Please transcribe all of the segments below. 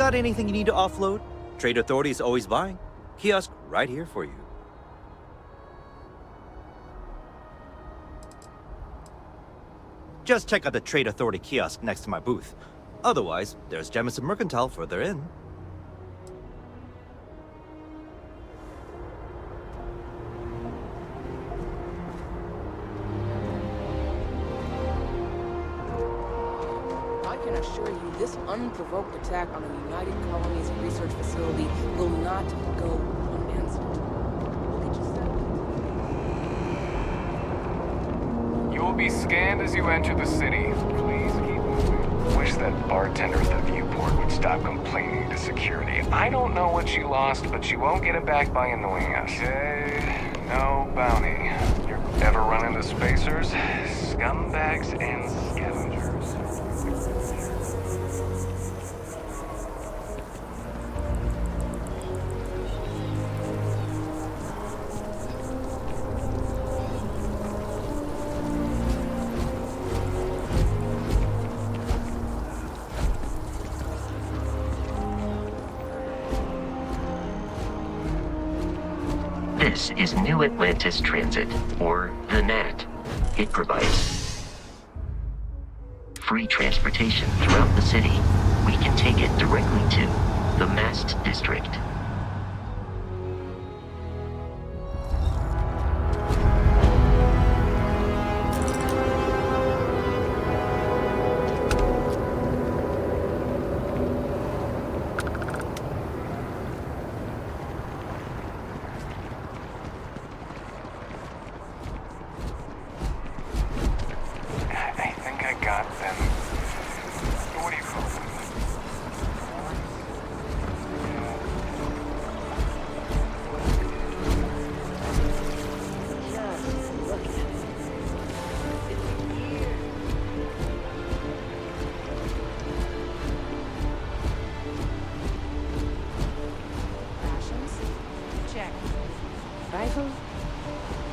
Got anything you need to offload? Trade Authority is always buying. Kiosk right here for you. Just check out the Trade Authority kiosk next to my booth. Otherwise, there's Jemison Mercantile further in. I can assure you this unprovoked attack on the United Colonies research facility will not go unanswered. Look at yourself. You will be scanned as you enter the city. Please keep moving. Wish that bartender at the viewport would stop complaining to security. I don't know what she lost, but she won't get it back by annoying us. Okay, no bounty. You ever run into spacers? Scumbags and scavengers. This is New Atlantis Transit, or the NAT. It provides free transportation throughout the city. We can take it directly to the Mast District. Rifle?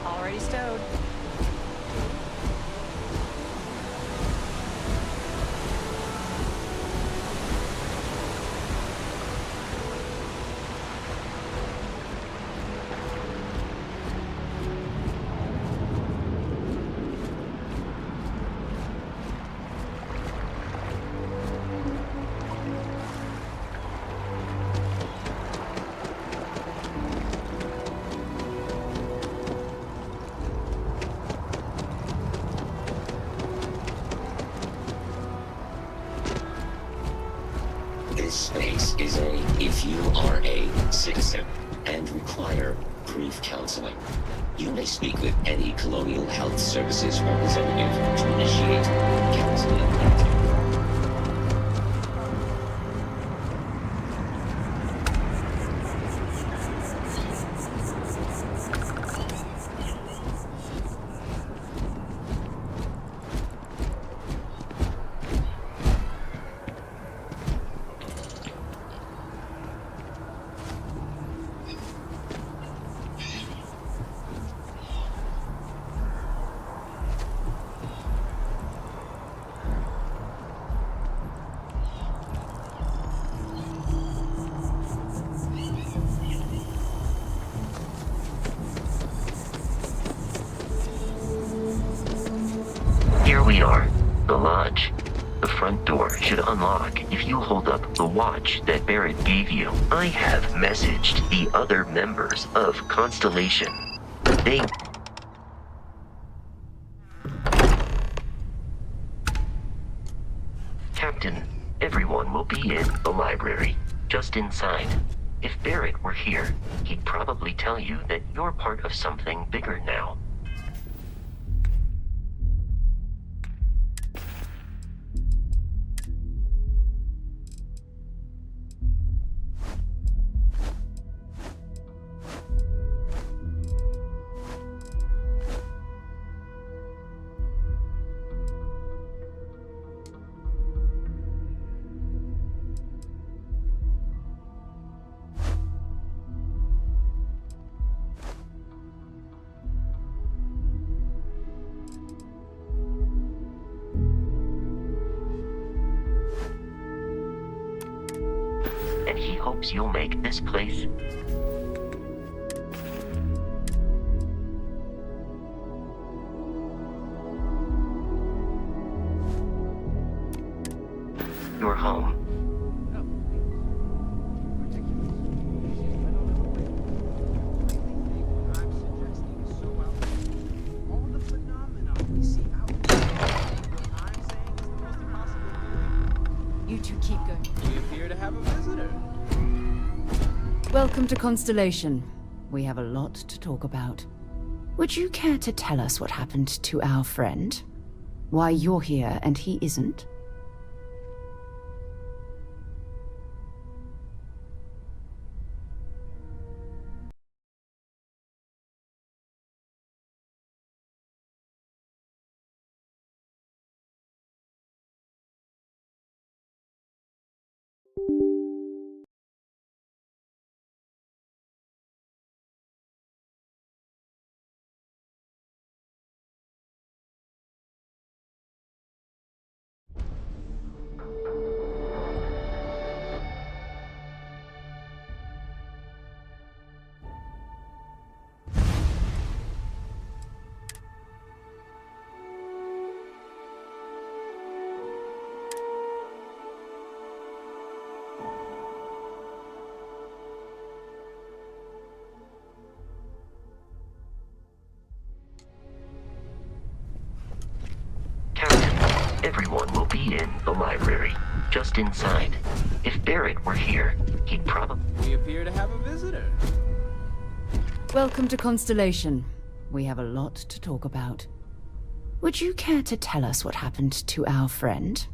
Already stowed. This space is if you are a citizen and require brief counseling, you may speak with any Colonial Health Services representative to initiate counseling. Here we are, the lodge. The front door should unlock if you hold up the watch that Barrett gave you. I have messaged the other members of Constellation. They... Captain, everyone will be in the library, just inside. If Barrett were here, he'd probably tell you that you're part of something bigger now. hopes you'll make this place your home. You two keep going. We appear to have a visitor. Welcome to Constellation. We have a lot to talk about. Would you care to tell us what happened to our friend? Why you're here and he isn't? Everyone will be in the library, just inside. If Barrett were here, he'd probably... We appear to have a visitor. Welcome to Constellation. We have a lot to talk about. Would you care to tell us what happened to our friend?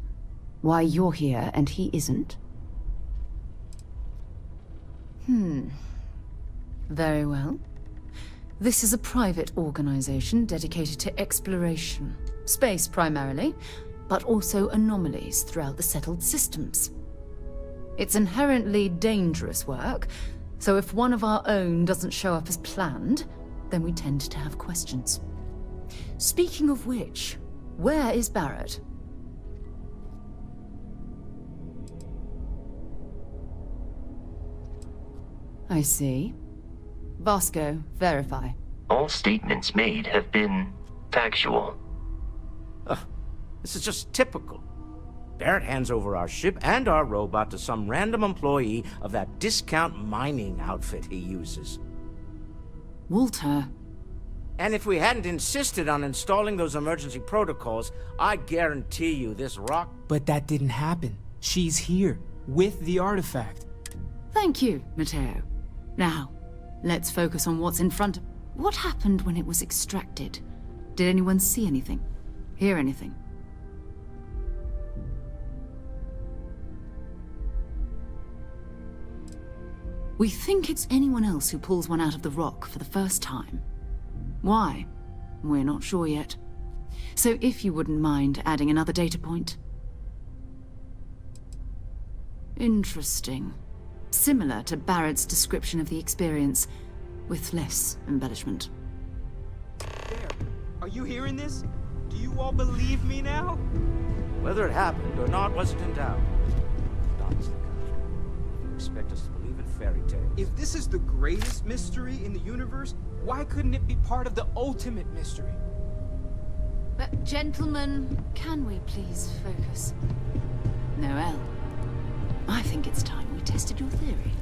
Why you're here and he isn't? Very well. This is a private organization dedicated to exploration. Space primarily, but also anomalies throughout the settled systems. It's inherently dangerous work, so if one of our own doesn't show up as planned, then we tend to have questions. Speaking of which, where is Barrett? I see. Vasco, verify. All statements made have been factual. This is just typical. Barrett hands over our ship and our robot to some random employee of that discount mining outfit he uses. Walter. And if we hadn't insisted on installing those emergency protocols, I guarantee you this rock... But that didn't happen. She's here, with the artifact. Thank you, Matteo. Now, let's focus on what's in front of... What happened when it was extracted? Did anyone see anything? Hear anything? We think it's anyone else who pulls one out of the rock for the first time. Why? We're not sure yet. So if you wouldn't mind adding another data point. Interesting. Similar to Barrett's description of the experience, with less embellishment. There. Are you hearing this? Do you all believe me now? Whether it happened or not wasn't in doubt. Dots the country. You expect us to believe in fairy tales. If this is the greatest mystery in the universe, why couldn't it be part of the ultimate mystery? But gentlemen, can we please focus? Noel, I think it's time we tested your theory.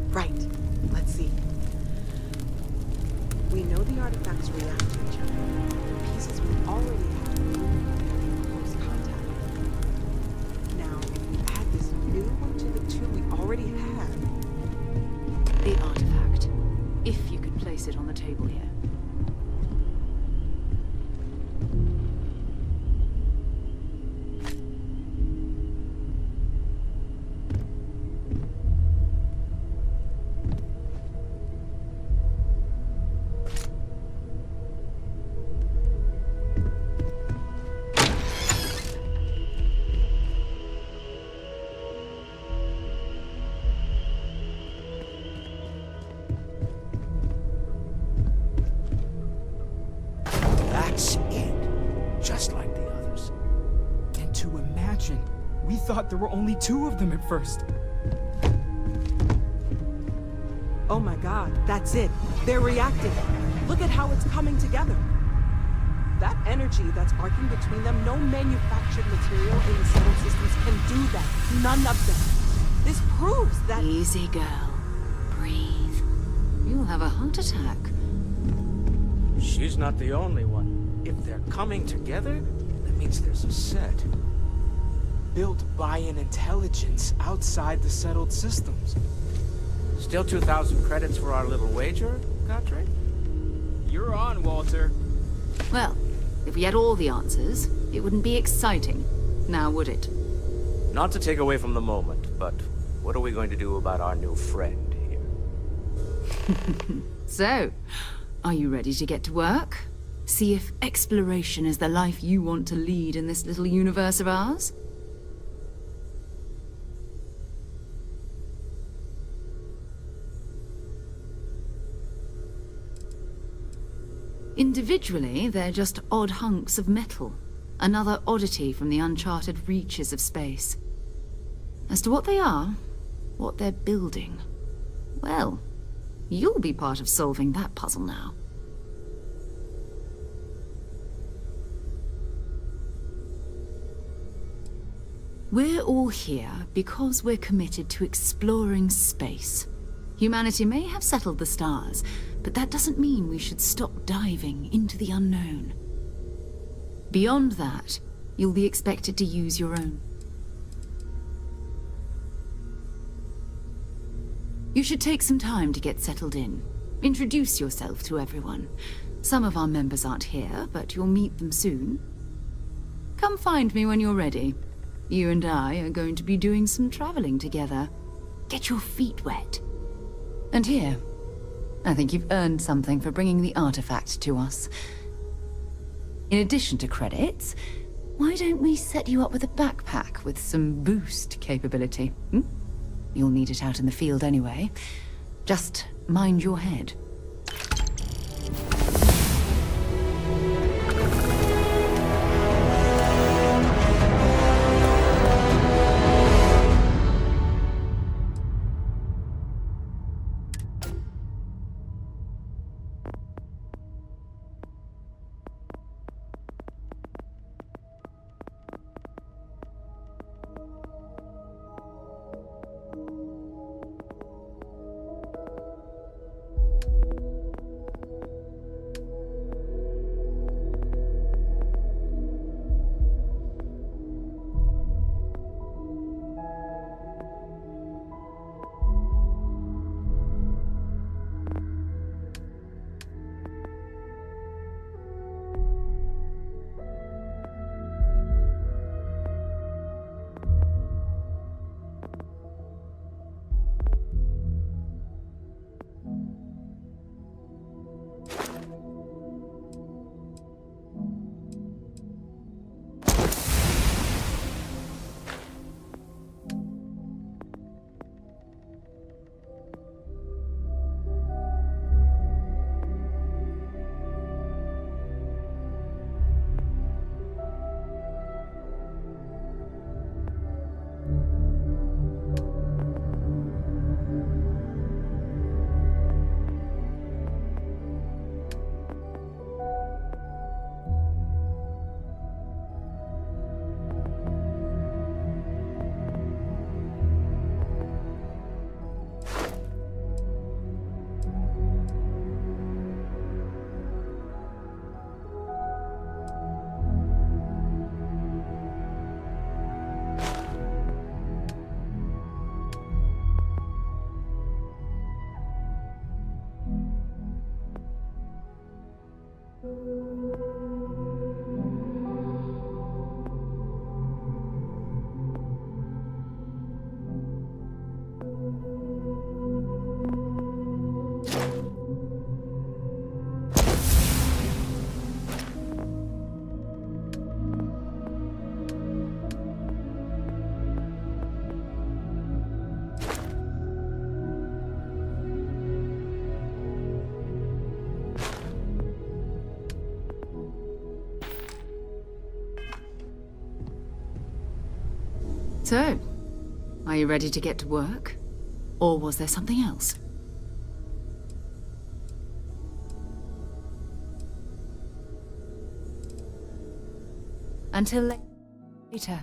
Right. Let's see. We know the artifacts react to each other. The pieces we already have in close contact. Now, if we add this new one to the two we already have... The artifact, if you could place it on the table here. That's it. Just like the others. And to imagine, we thought there were only two of them at first. Oh my god, that's it. They're reacting. Look at how it's coming together. That energy that's arcing between them, no manufactured material in the settled systems can do that. None of them. This proves that... Easy, girl. Breathe. You'll have a heart attack. She's not the only one. If they're coming together, that means there's a set. Built by an intelligence outside the settled systems. Still 2,000 credits for our little wager, Godfrey? You're on, Walter. Well, if we had all the answers, it wouldn't be exciting. Now, would it? Not to take away from the moment, but what are we going to do about our new friend here? So, are you ready to get to work? See if exploration is the life you want to lead in this little universe of ours? Individually, they're just odd hunks of metal. Another oddity from the uncharted reaches of space. As to what they are, what they're building, well, you'll be part of solving that puzzle now. We're all here because we're committed to exploring space. Humanity may have settled the stars, but that doesn't mean we should stop diving into the unknown. Beyond that, you'll be expected to use your own. You should take some time to get settled in. Introduce yourself to everyone. Some of our members aren't here, but you'll meet them soon. Come find me when you're ready. You and I are going to be doing some traveling together. Get your feet wet. And here, I think you've earned something for bringing the artifact to us. In addition to credits, why don't we set you up with a backpack with some boost capability? You'll need it out in the field anyway. Just mind your head. So, are you ready to get to work? Or was there something else? Until later.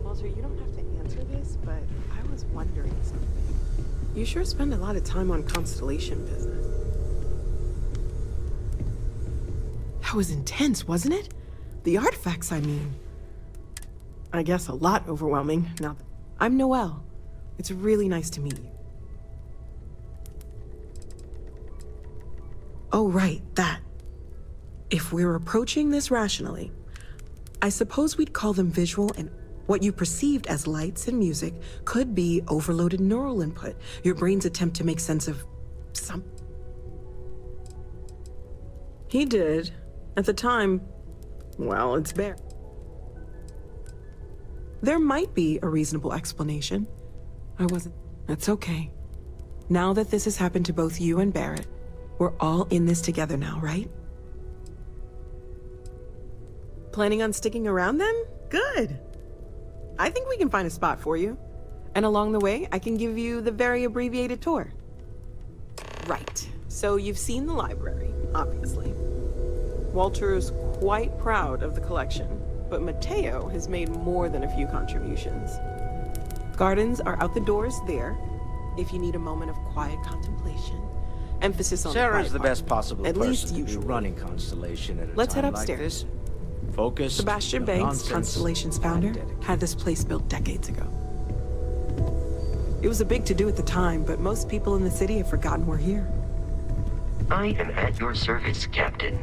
Walter, you don't have to answer this, but I was wondering something. You sure spend a lot of time on constellation business. That was intense, wasn't it? The artifacts, I mean. I guess a lot overwhelming. Now, I'm Noelle. It's really nice to meet you. Oh, right, that. If we're approaching this rationally, I suppose we'd call them visual, and what you perceived as lights and music could be overloaded neural input, your brain's attempt to make sense of some... He did. At the time, well, it's bare. There might be a reasonable explanation. I wasn't... That's okay. Now that this has happened to both you and Barrett, we're all in this together now, right? Planning on sticking around then? Good. I think we can find a spot for you. And along the way, I can give you the very abbreviated tour. Right. So you've seen the library, obviously. Walter is quite proud of the collection, but Mateo has made more than a few contributions. Gardens are out the doors there, if you need a moment of quiet contemplation. Emphasis on Sarah's quiet the part. best possible At person least to be usually. running Constellation at a Let's time head like upstairs. this. Focus. Sebastian no Banks, nonsense, Constellation's and founder, dedication. had this place built decades ago. It was a big to-do at the time, but most people in the city have forgotten we're here. I am at your service, Captain.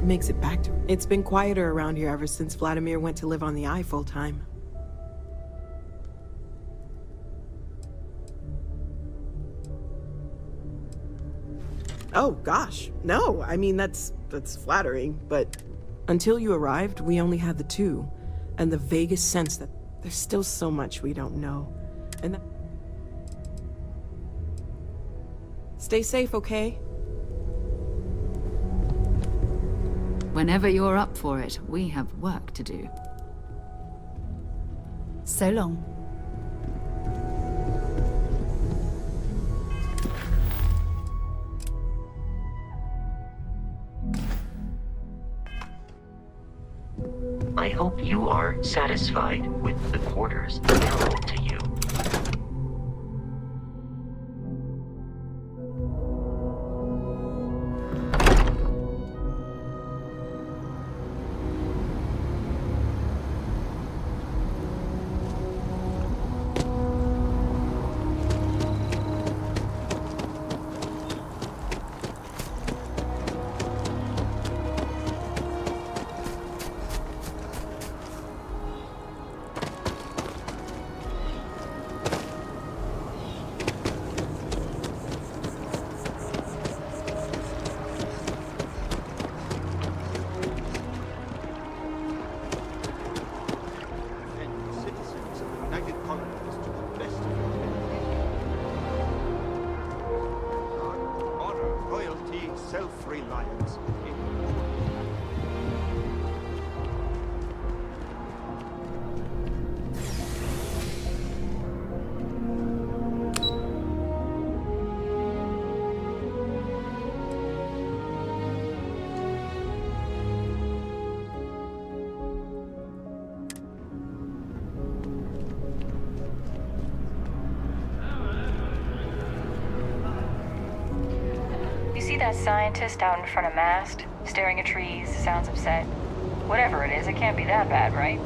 what makes it back to... It's been quieter around here ever since Vladimir went to live on the Eye full-time. Oh, gosh. No, I mean, that's flattering, but... Until you arrived, we only had the two, and the vaguest sense that there's still so much we don't know. And that... Stay safe, okay? Whenever you're up for it, we have work to do. So long. I hope you are satisfied with the quarters available to you. Self-reliance. See that scientist out in front of mast, staring at trees, sounds upset? Whatever it is, it can't be that bad, right?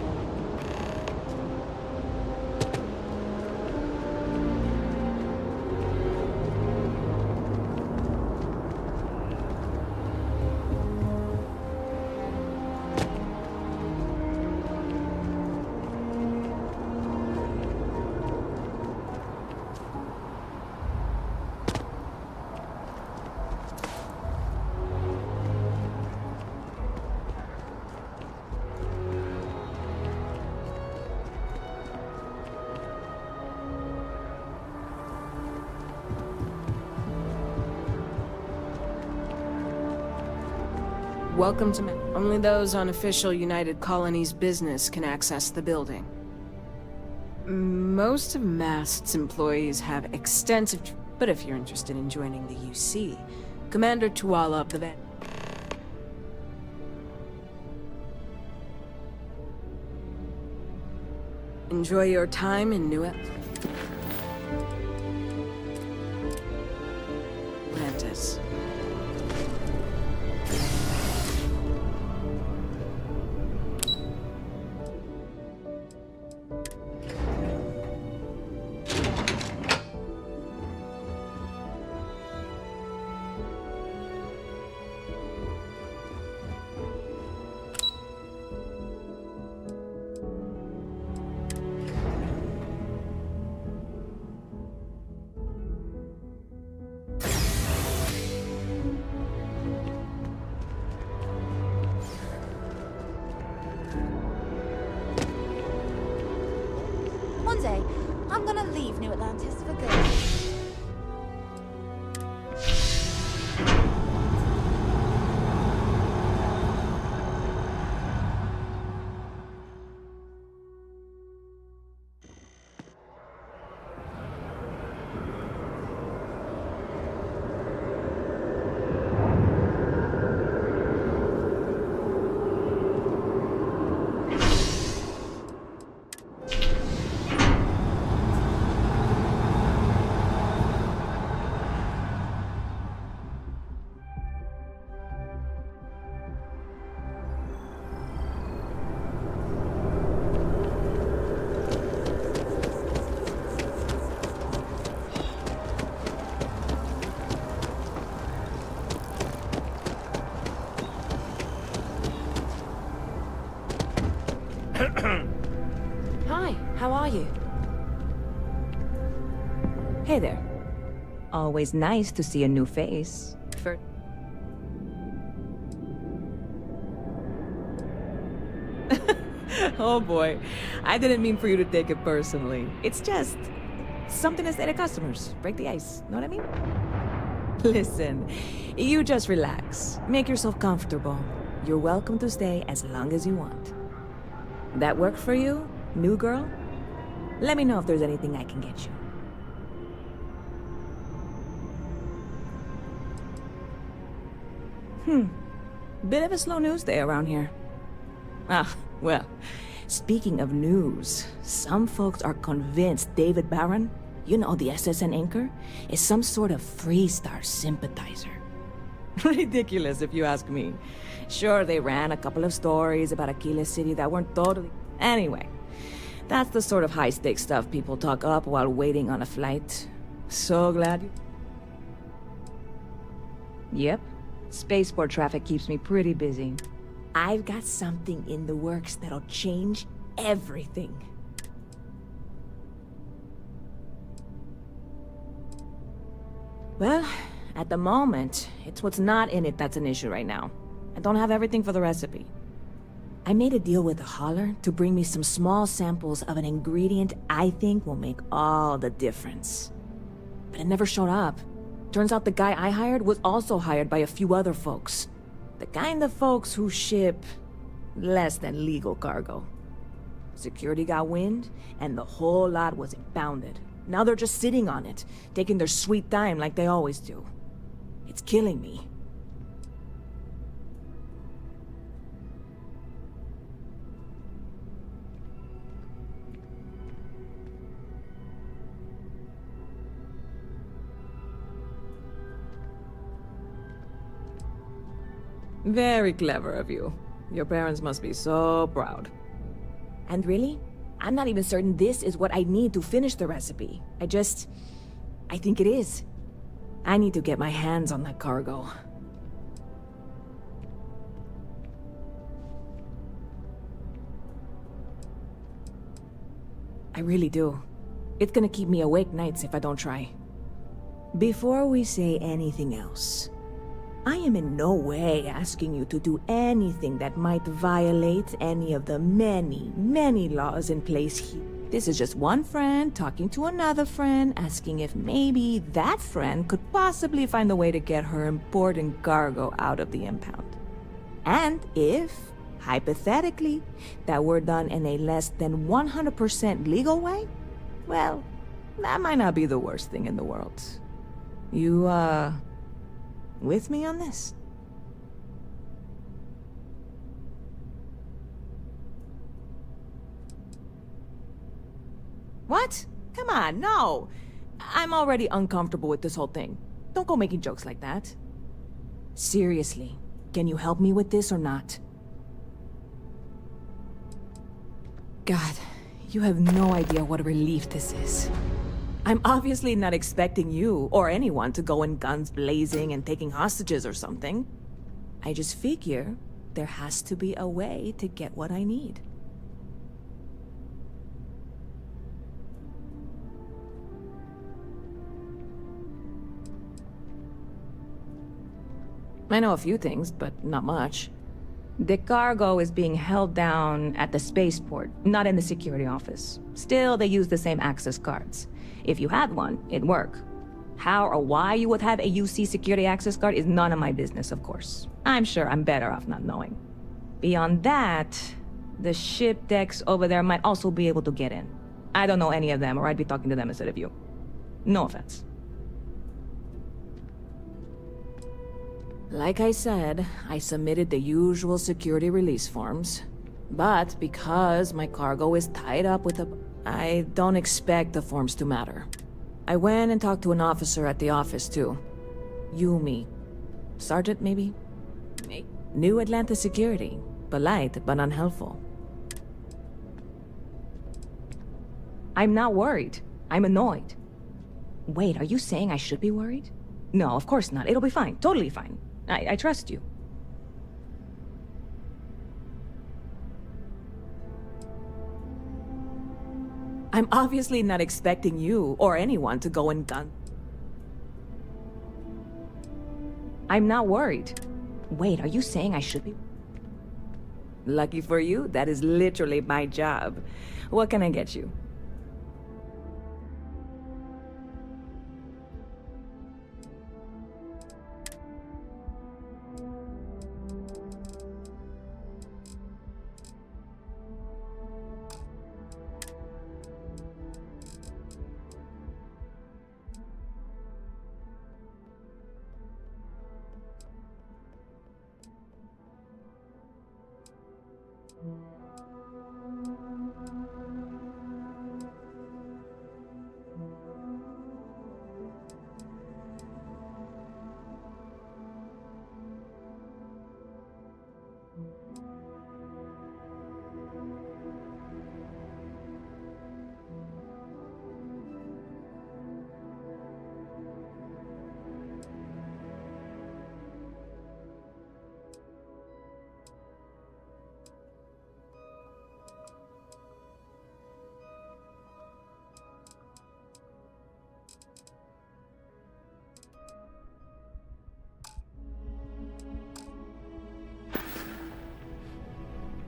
Welcome to... Only those on official United Colonies business can access the building. Most of Mast's employees have extensive... But if you're interested in joining the UC, Commander Tuala of the Van... Enjoy your time in New Atlantis. One day, I'm gonna leave New Atlantis for good. Hey there. Always nice to see a new face. Oh boy, I didn't mean for you to take it personally. It's just something to say to customers. Break the ice, know what I mean? Listen, you just relax. Make yourself comfortable. You're welcome to stay as long as you want. That work for you, new girl? Let me know if there's anything I can get you. Bit of a slow news day around here. Ah, well, speaking of news, some folks are convinced David Barron, you know, the SSN anchor, is some sort of Freestar sympathizer. Ridiculous, if you ask me. Sure, they ran a couple of stories about Aquila City that weren't totally... Anyway, that's the sort of high-stakes stuff people talk up while waiting on a flight. So glad you... Yep. Spaceport traffic keeps me pretty busy. I've got something in the works that'll change everything. Well, at the moment, it's what's not in it that's an issue right now. I don't have everything for the recipe. I made a deal with a hauler to bring me some small samples of an ingredient I think will make all the difference. But it never showed up. Turns out the guy I hired was also hired by a few other folks. The kind of folks who ship less than legal cargo. Security got wind, and the whole lot was impounded. Now they're just sitting on it, taking their sweet time like they always do. It's killing me. Very clever of you. Your parents must be so proud. And really, I'm not even certain this is what I need to finish the recipe. I think it is. I need to get my hands on that cargo. I really do. It's gonna keep me awake nights if I don't try. Before we say anything else, I am in no way asking you to do anything that might violate any of the many, many laws in place here. This is just one friend talking to another friend, asking if maybe that friend could possibly find a way to get her important cargo out of the impound. And if, hypothetically, that were done in a less than 100% legal way, well, that might not be the worst thing in the world. You, with me on this? What? Come on, no! I'm already uncomfortable with this whole thing. Don't go making jokes like that. Seriously, can you help me with this or not? God, you have no idea what a relief this is. I'm obviously not expecting you or anyone to go in guns blazing and taking hostages or something. I just figure there has to be a way to get what I need. I know a few things, but not much. The cargo is being held down at the spaceport, not in the security office. Still, they use the same access cards. If you had one, it'd work. How or why you would have a UC security access card is none of my business, of course. I'm sure I'm better off not knowing. Beyond that, the ship decks over there might also be able to get in. I don't know any of them, or I'd be talking to them instead of you. No offense. Like I said, I submitted the usual security release forms. But because my cargo is tied up with I don't expect the forms to matter. I went and talked to an officer at the office, too. Yumi. Sergeant, maybe? New Atlanta security. Polite, but unhelpful. I'm not worried. I'm annoyed. Wait, are you saying I should be worried? No, of course not. It'll be fine. Totally fine. I trust you. I'm obviously not expecting you or anyone to go and gun. I'm not worried. Wait, are you saying I should be? Lucky for you, that is literally my job. What can I get you?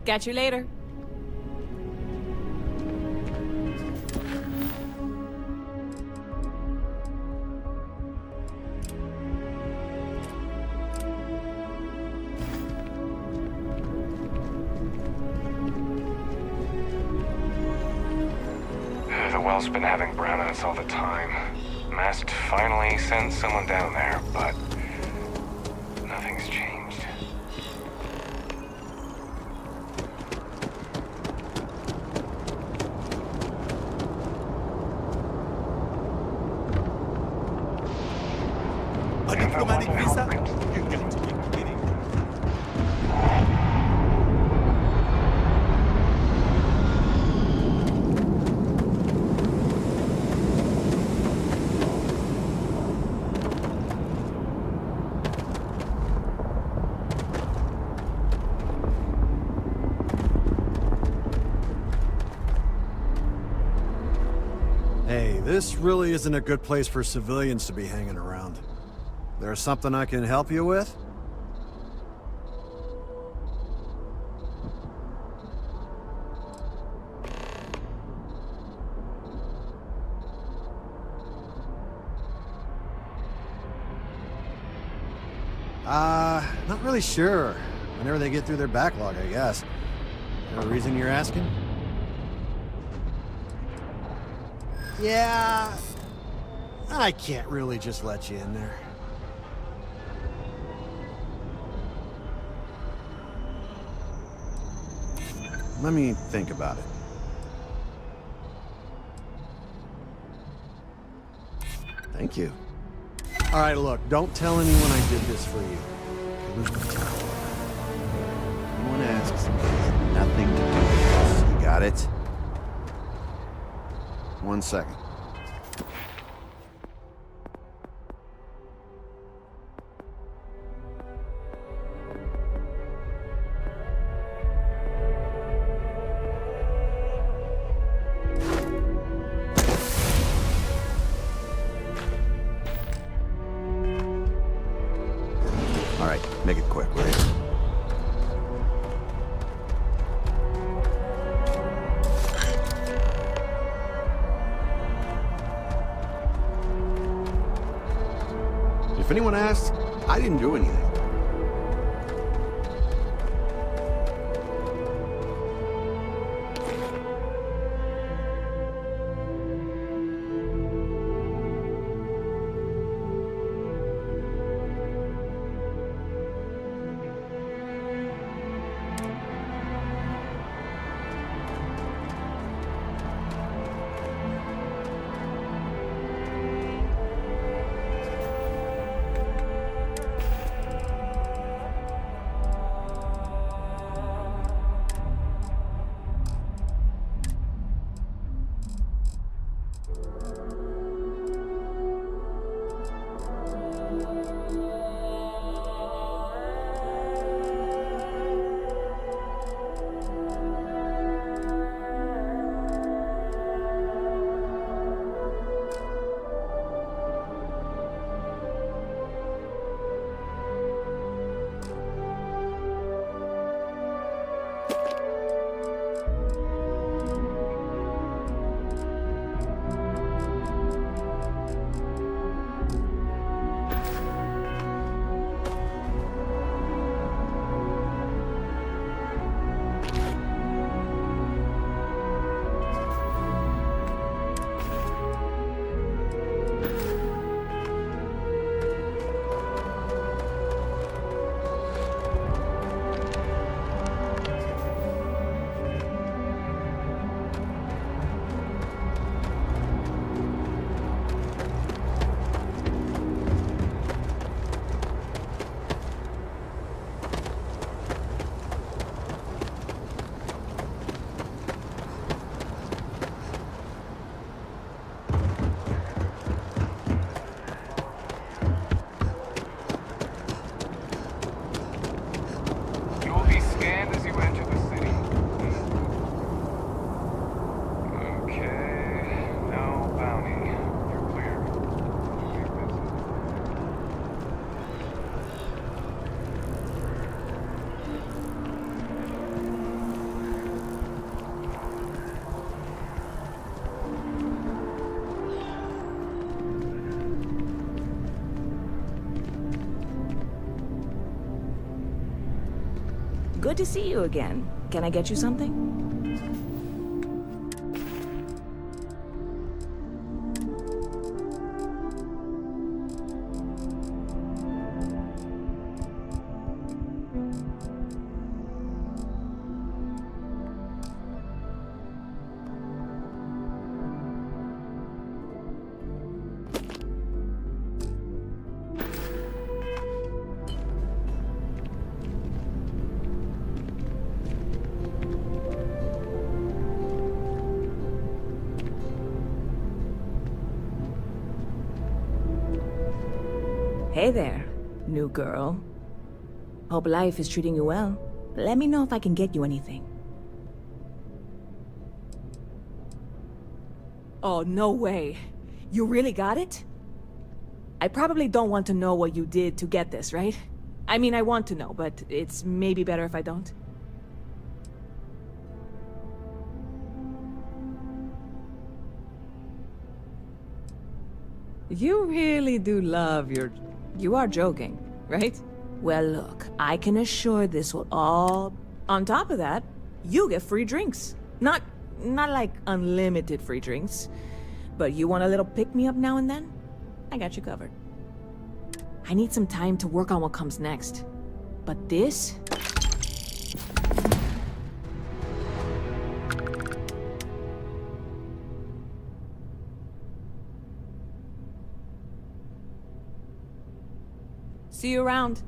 Catch you later. The well's been having brownouts all the time. Mast finally sent someone down there, but nothing's changed. A diplomatic visa? You got to be kidding. Hey, this really isn't a good place for civilians to be hanging around. There's something I can help you with? Not really sure. Whenever they get through their backlog, I guess. No reason you're asking? Yeah, I can't really just let you in there. Let me think about it. Thank you. All right, look, don't tell anyone I did this for you. Anyone asks, it has nothing to do with this. You got it? 1 second. All right, make it quick, will you? If anyone asks, I didn't do anything. Good to see you again. Can I get you something? Hey there, new girl. Hope life is treating you well. Let me know if I can get you anything. Oh, no way. You really got it? I probably don't want to know what you did to get this, right? I mean, I want to know, but it's maybe better if I don't. You really do love your... You are joking, right? Well, look, I can assure this will all... On top of that, you get free drinks. Not like unlimited free drinks. But you want a little pick-me-up now and then? I got you covered. I need some time to work on what comes next. But this... See you around.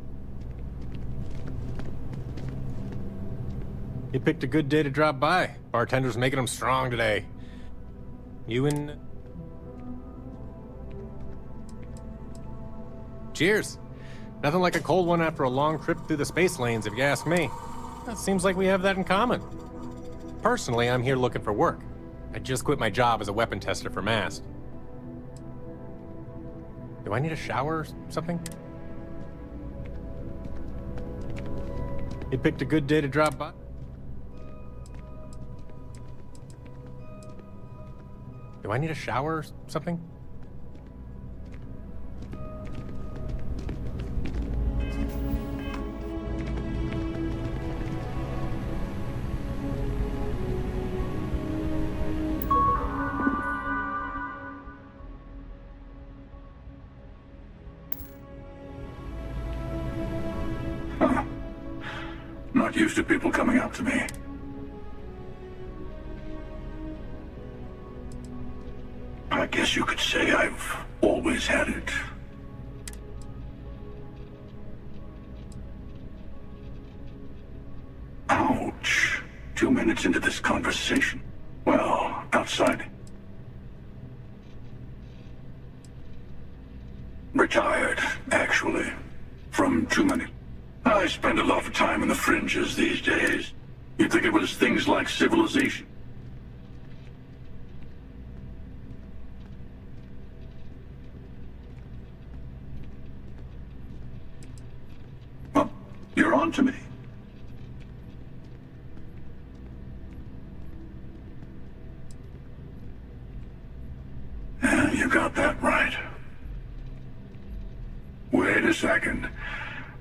You picked a good day to drop by. Bartender's making them strong today. You and... Cheers. Nothing like a cold one after a long trip through the space lanes, if you ask me. It seems like we have that in common. Personally, I'm here looking for work. I just quit my job as a weapon tester for MAST. Do I need a shower or something? You picked a good day to drop by? Do I need a shower or something? Not used to people coming up to me. I guess you could say I've always had it. Ouch. 2 minutes into this conversation. Well, outside. Retired, actually. From too many. I spend a lot of time in the fringes these days. You'd think it was things like civilization. Well, you're on to me. Yeah, you got that right. Wait a second.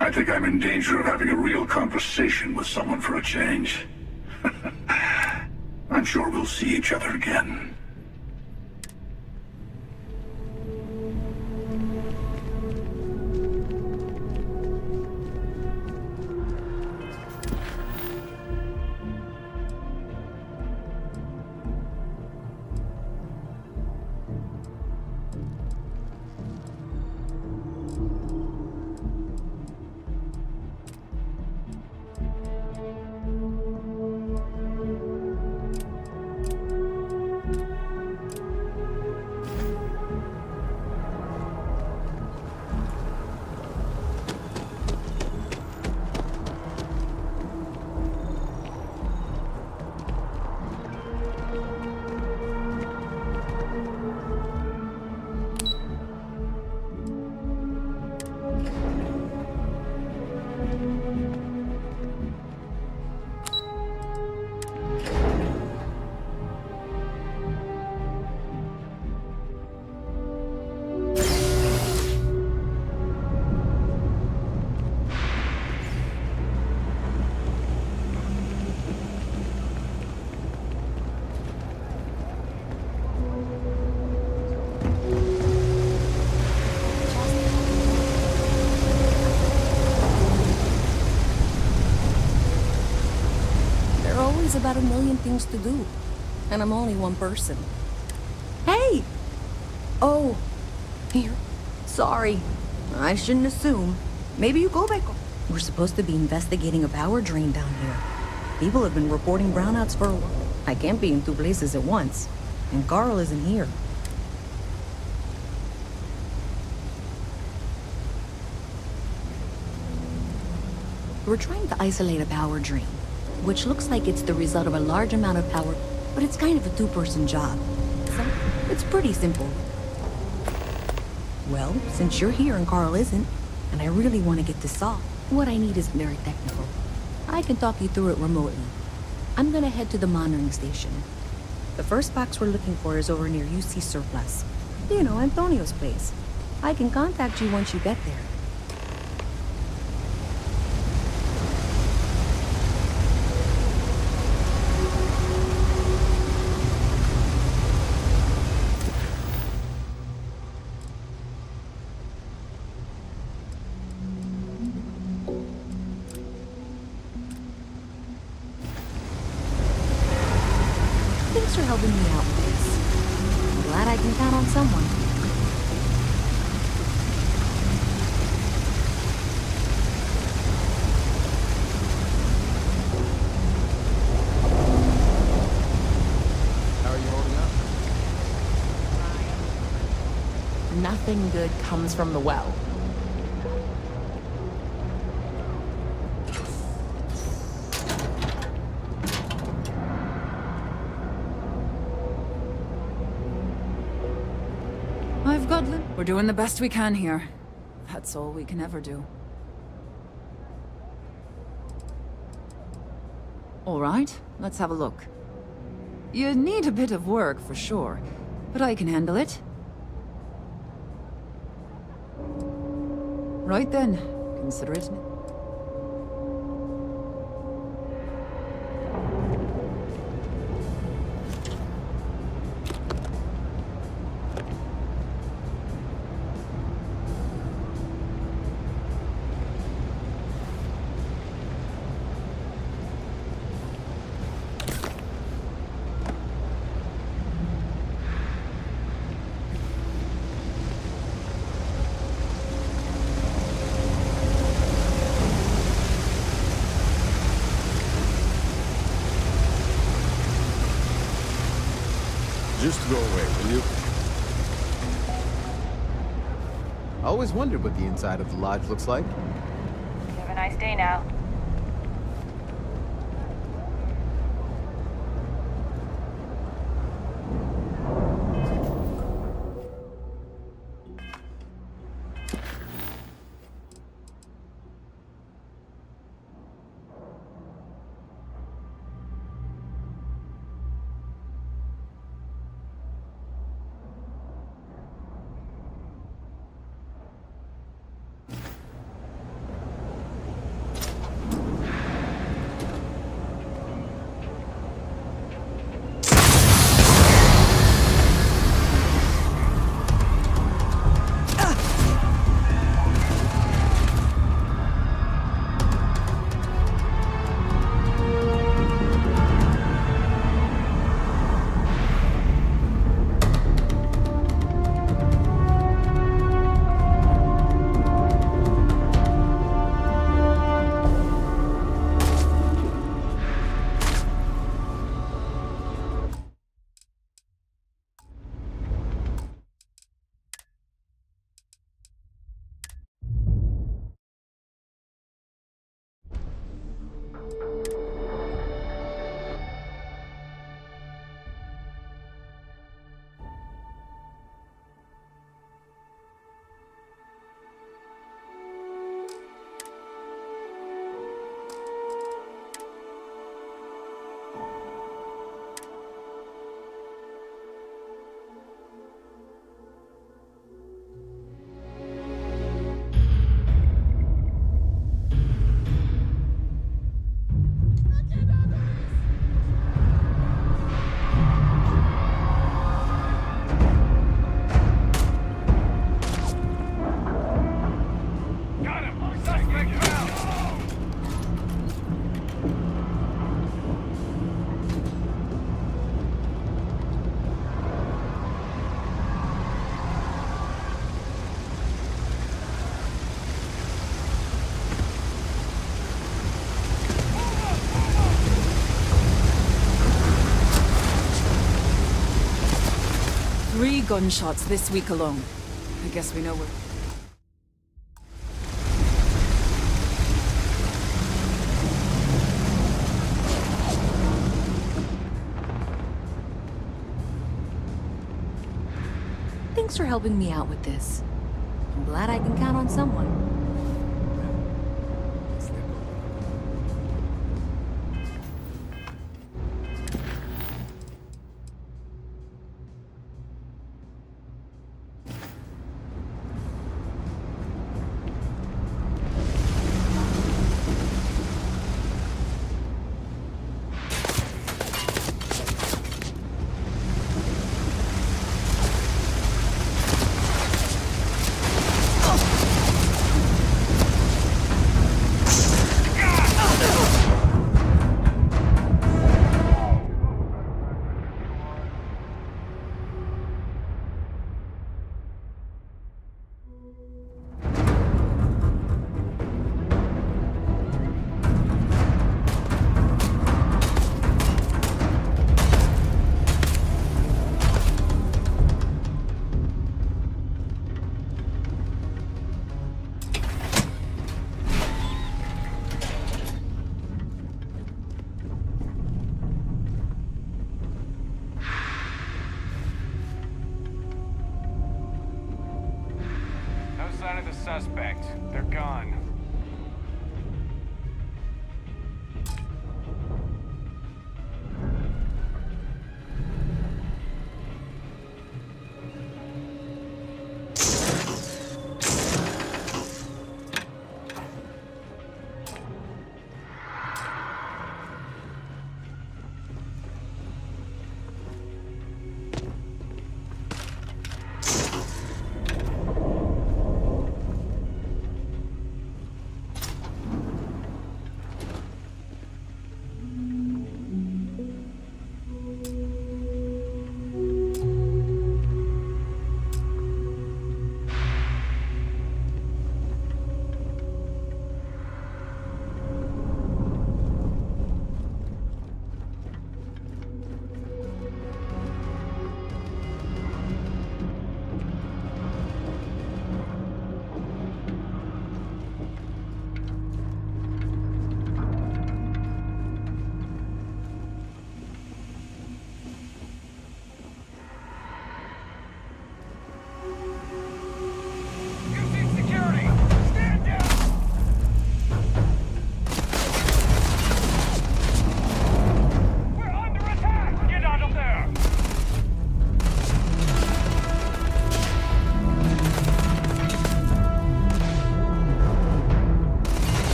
I think I'm in danger of having a real conversation with someone for a change. I'm sure we'll see each other again. got a million things to do. And I'm only one person. Hey! Oh, here. Sorry. I shouldn't assume. Maybe you go back. We're supposed to be investigating a power drain down here. People have been reporting brownouts for a while. I can't be in two places at once. And Carl isn't here. We're trying to isolate a power drain, which looks like it's the result of a large amount of power, but it's kind of a two-person job. So, it's pretty simple. Well, since you're here and Carl isn't, and I really want to get this solved, what I need isn't very technical. I can talk you through it remotely. I'm gonna head to the monitoring station. The first box we're looking for is over near UC Surplus. You know, Antonio's place. I can contact you once you get there. Thanks for helping me out with this. I'm glad I can count on someone. How are you holding up? Nothing good comes from the well. We're doing the best we can here. That's all we can ever do. All right, let's have a look. You need a bit of work for sure, but I can handle it. Right then, consider it. Just go away, will you? I always wondered what the inside of the lodge looks like. Have a nice day now. gunshots this week alone. I guess we know where... Thanks for helping me out with this. I'm glad I can count on someone. Sign of the suspect. They're gone.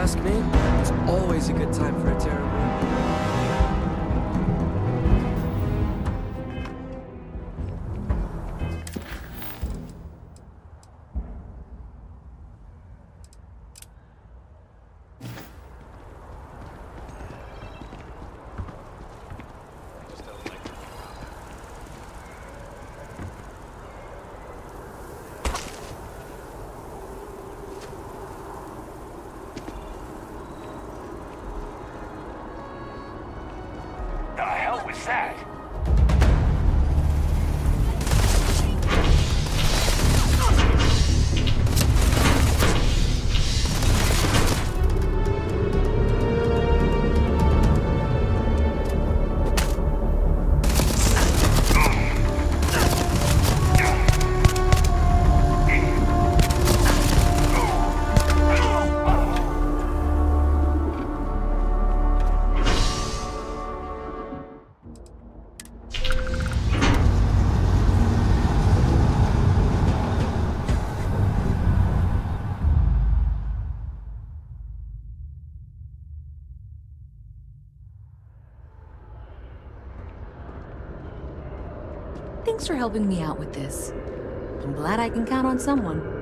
ask me, it's always a good time for a terrible. was that? Thanks for helping me out with this. I'm glad I can count on someone.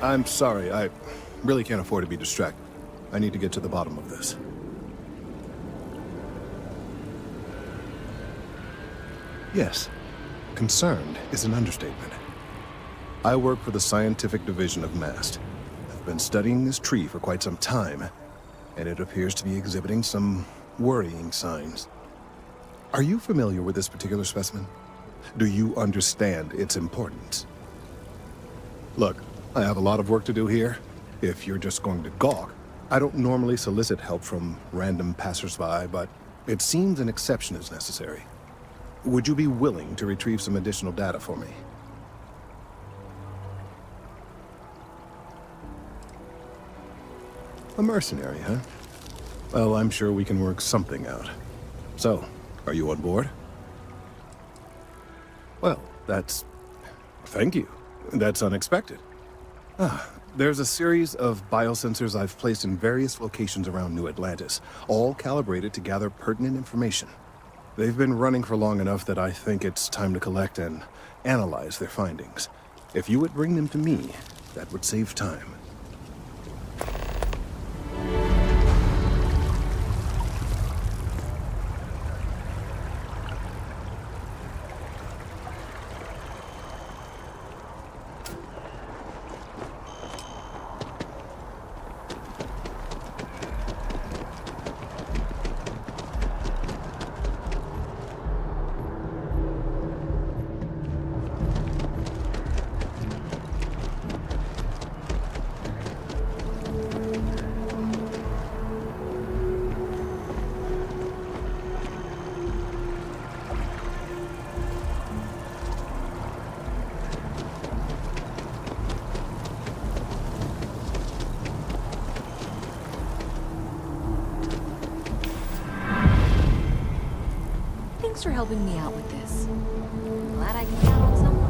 I'm sorry, I really can't afford to be distracted. I need to get to the bottom of this. Yes, concerned is an understatement. I work for the scientific division of MAST. I've been studying this tree for quite some time, and it appears to be exhibiting some worrying signs. Are you familiar with this particular specimen? Do you understand its importance? Look, I have a lot of work to do here. If you're just going to gawk, I don't normally solicit help from random passersby, but it seems an exception is necessary. Would you be willing to retrieve some additional data for me? A mercenary, huh? Well, I'm sure we can work something out. So, are you on board? Well, thank you. That's unexpected. There's a series of biosensors I've placed in various locations around New Atlantis, all calibrated to gather pertinent information. They've been running for long enough that I think it's time to collect and analyze their findings. If you would bring them to me, that would save time. Thanks for helping me out with this. I'm glad I can count on someone.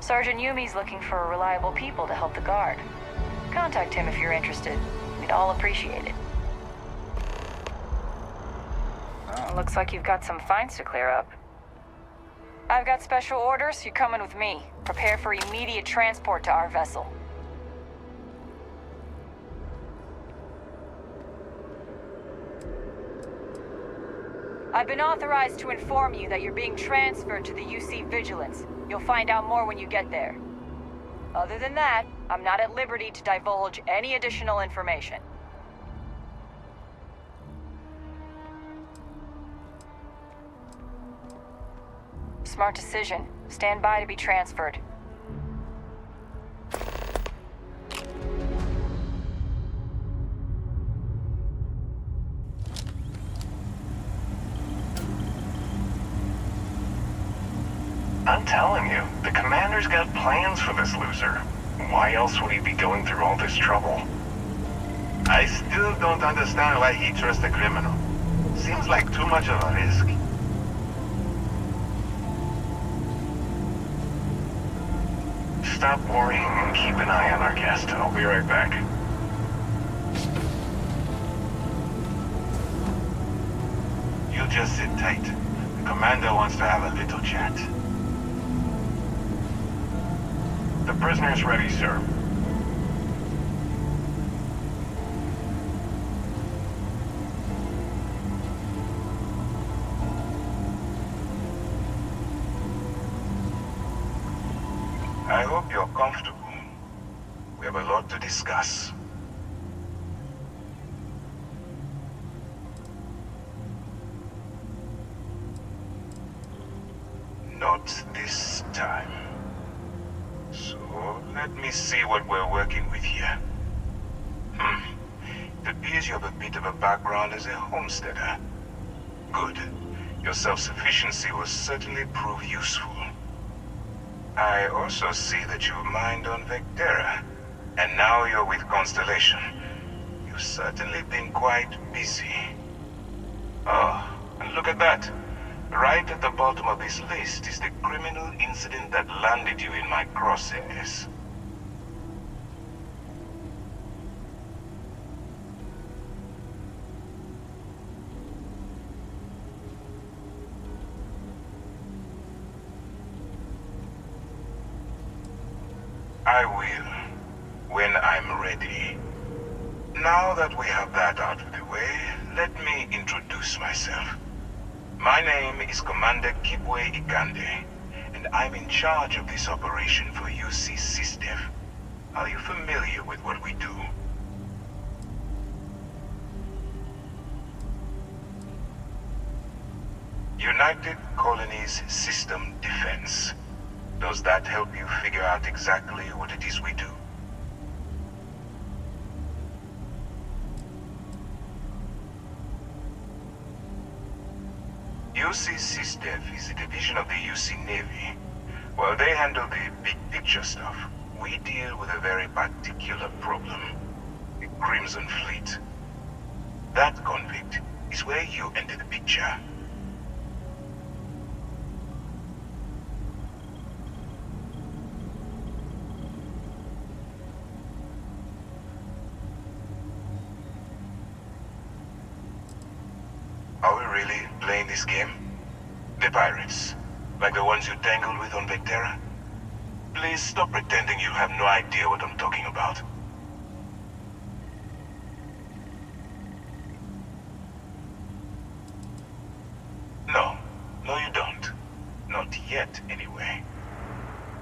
Sergeant Yumi's looking for reliable people to help the guard. Contact him if you're interested. We'd all appreciate it. Oh, looks like you've got some fines to clear up. I've got special orders. You're coming with me. Prepare for immediate transport to our vessel. I've been authorized to inform you that you're being transferred to the UC Vigilance. You'll find out more when you get there. Other than that, I'm not at liberty to divulge any additional information. Smart decision. Stand by to be transferred. I'm telling you, the commander's got plans for this loser. Why else would he be going through all this trouble? I still don't understand why he trusts a criminal. Seems like too much of a risk. Stop worrying and keep an eye on our guest. I'll be right back. You just sit tight. The commander wants to have a little chat. The prisoner's ready, sir. I hope you're comfortable. We have a lot to discuss. Not this time. So, let me see what we're working with here. It appears you have a bit of a background as a homesteader. Good. Your self-sufficiency will certainly prove useful. I also see that you mined on Vectera, and now you're with Constellation. You've certainly been quite busy. Oh, and look at that. Right at the bottom of this list is the criminal incident that landed you in my crosshairs. I will, when I'm ready. Now that we have that out of the way, let me introduce myself. My name is Commander Kibwe Ikande, and I'm in charge of this operation for UC SysDev. Are you familiar with what we do? United Colonies System Defense. Does that help you figure out exactly what it is we do? UC SysDev is a division of the UC Navy. While they handle the big picture stuff, we deal with a very particular problem. The Crimson Fleet. That convict is where you enter the picture. Are we really playing this game? The pirates, like the ones you tangled with on Vectera? Please stop pretending you have no idea what I'm talking about. No, you don't. Not yet, anyway.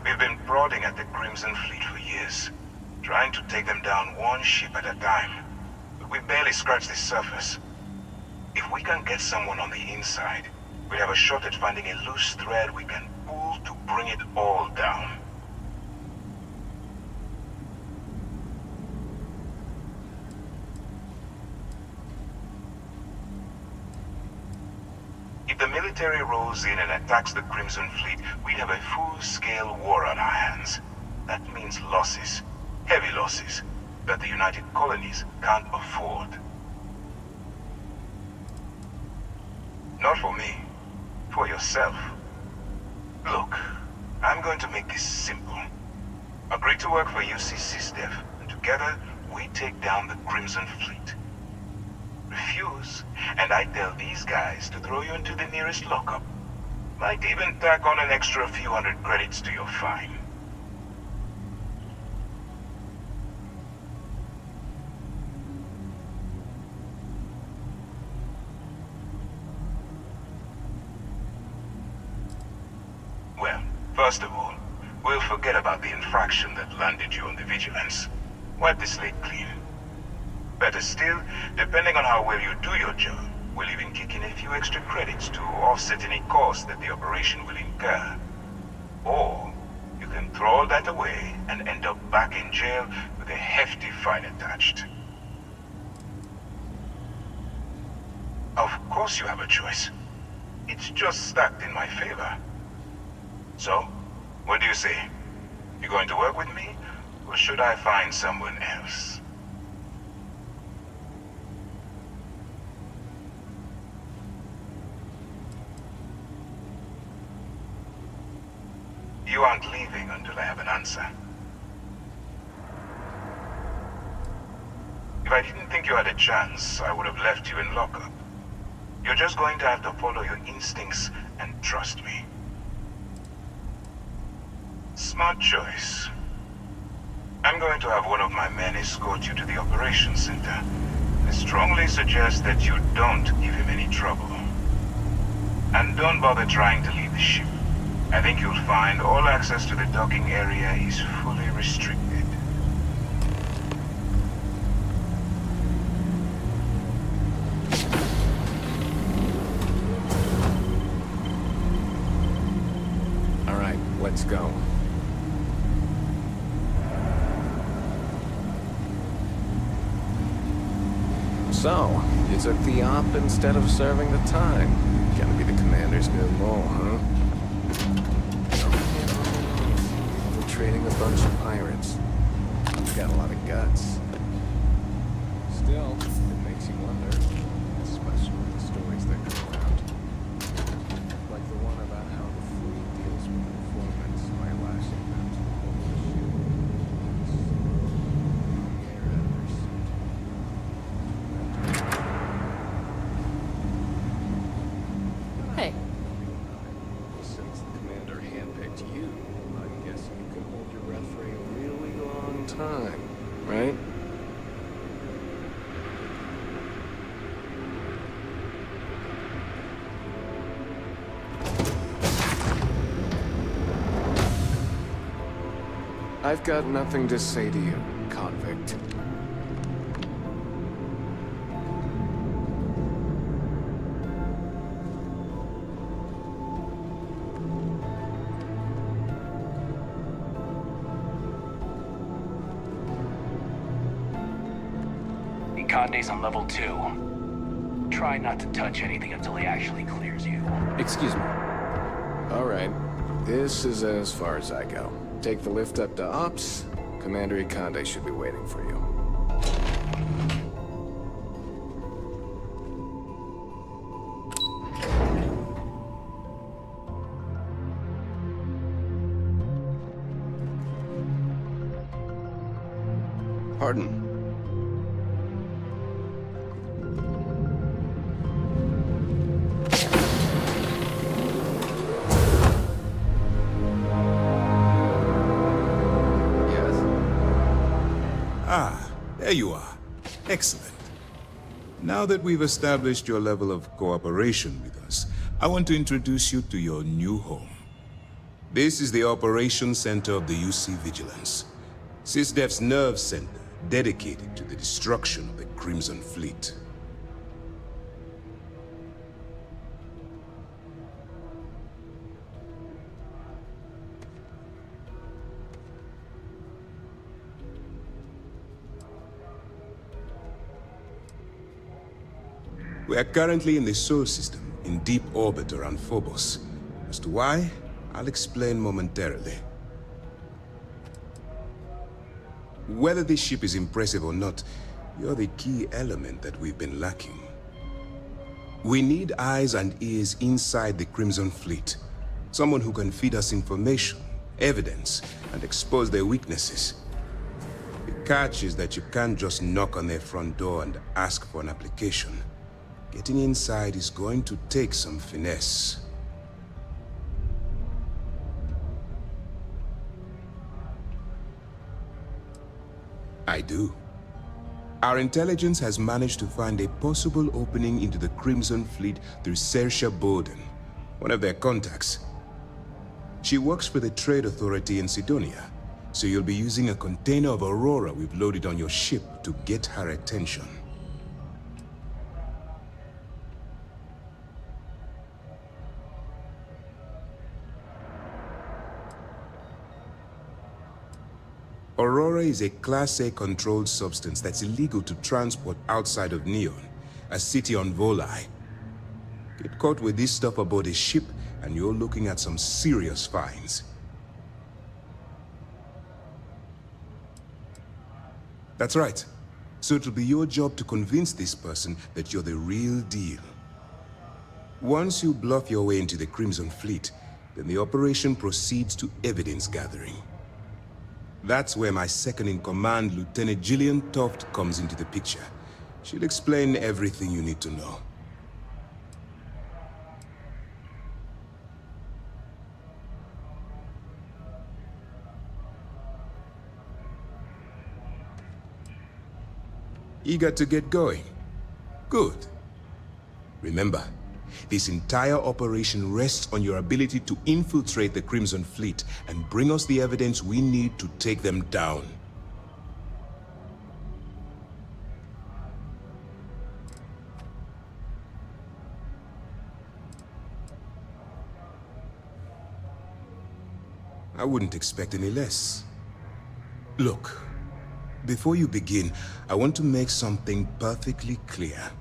We've been prodding at the Crimson Fleet for years, trying to take them down one ship at a time. But we barely scratched the surface. If we can get someone on the inside, we have a shot at finding a loose thread we can pull to bring it all down. If the military rolls in and attacks the Crimson Fleet, we'd have a full-scale war on our hands. That means losses, heavy losses, that the United Colonies can't afford. Not for me. For yourself. Look, I'm going to make this simple. Agree to work for UC SysDev, and together we take down the Crimson Fleet. Refuse, and I tell these guys to throw you into the nearest lockup. Might even tack on an extra few hundred credits to your fine. Well, first of all, we'll forget about the infraction that landed you on the Vigilance. Wipe the slate clean. Better still, depending on how well you do your job, we'll even kick in a few extra credits to offset any cost that the operation will incur. Or, you can throw all that away and end up back in jail with a hefty fine attached. Of course you have a choice. It's just stacked in my favor. So, what do you say? You going to work with me, or should I find someone else? You aren't leaving until I have an answer. If I didn't think you had a chance, I would have left you in lockup. You're just going to have to follow your instincts and trust me. Smart choice. I'm going to have one of my men escort you to the operations center. I strongly suggest that you don't give him any trouble. And don't bother trying to leave the ship. I think you'll find all access to the docking area is fully restricted. All right, let's go. So, you took the op instead of serving the time. Gonna be the commander's new mole, huh? Infiltrating a bunch of pirates. You've got a lot of guts. Still, it makes you wonder, especially with the stories that go around. Like the one about how the fleet deals with informants by lashing them to the whole ship. Hey. Since the commander handpicked you, I'm guessing you can hold your breath for a really long time, right? I've got nothing to say to you, convict. Conde's on level 2. Try not to touch anything until he actually clears you. Excuse me. All right. This is as far as I go. Take the lift up to Ops. Commander Conde should be waiting for you. Pardon. There you are. Excellent. Now that we've established your level of cooperation with us, I want to introduce you to your new home. This is the Operations Center of the UC Vigilance, SysDev's nerve center dedicated to the destruction of the Crimson Fleet. We are currently in the Sol system, in deep orbit around Phobos. As to why, I'll explain momentarily. Whether this ship is impressive or not, you're the key element that we've been lacking. We need eyes and ears inside the Crimson Fleet. Someone who can feed us information evidence, and expose their weaknesses. The catch is that you can't just knock on their front door and ask for an application. Getting inside is going to take some finesse. I do. Our intelligence has managed to find a possible opening into the Crimson Fleet through Saoirse Bowden, one of their contacts. She works for the Trade Authority in Sidonia, so you'll be using a container of Aurora we've loaded on your ship to get her attention. Aurora is a Class A controlled substance that's illegal to transport outside of Neon, a city on Volai. Get caught with this stuff aboard a ship, and you're looking at some serious fines. That's right. So it'll be your job to convince this person that you're the real deal. Once you bluff your way into the Crimson Fleet, then the operation proceeds to evidence gathering. That's where my second-in-command, Lieutenant Gillian Toft, comes into the picture. She'll explain everything you need to know. Eager to get going? Good. Remember, this entire operation rests on your ability to infiltrate the Crimson Fleet and bring us the evidence we need to take them down. I wouldn't expect any less. Look, before you begin, I want to make something perfectly clear.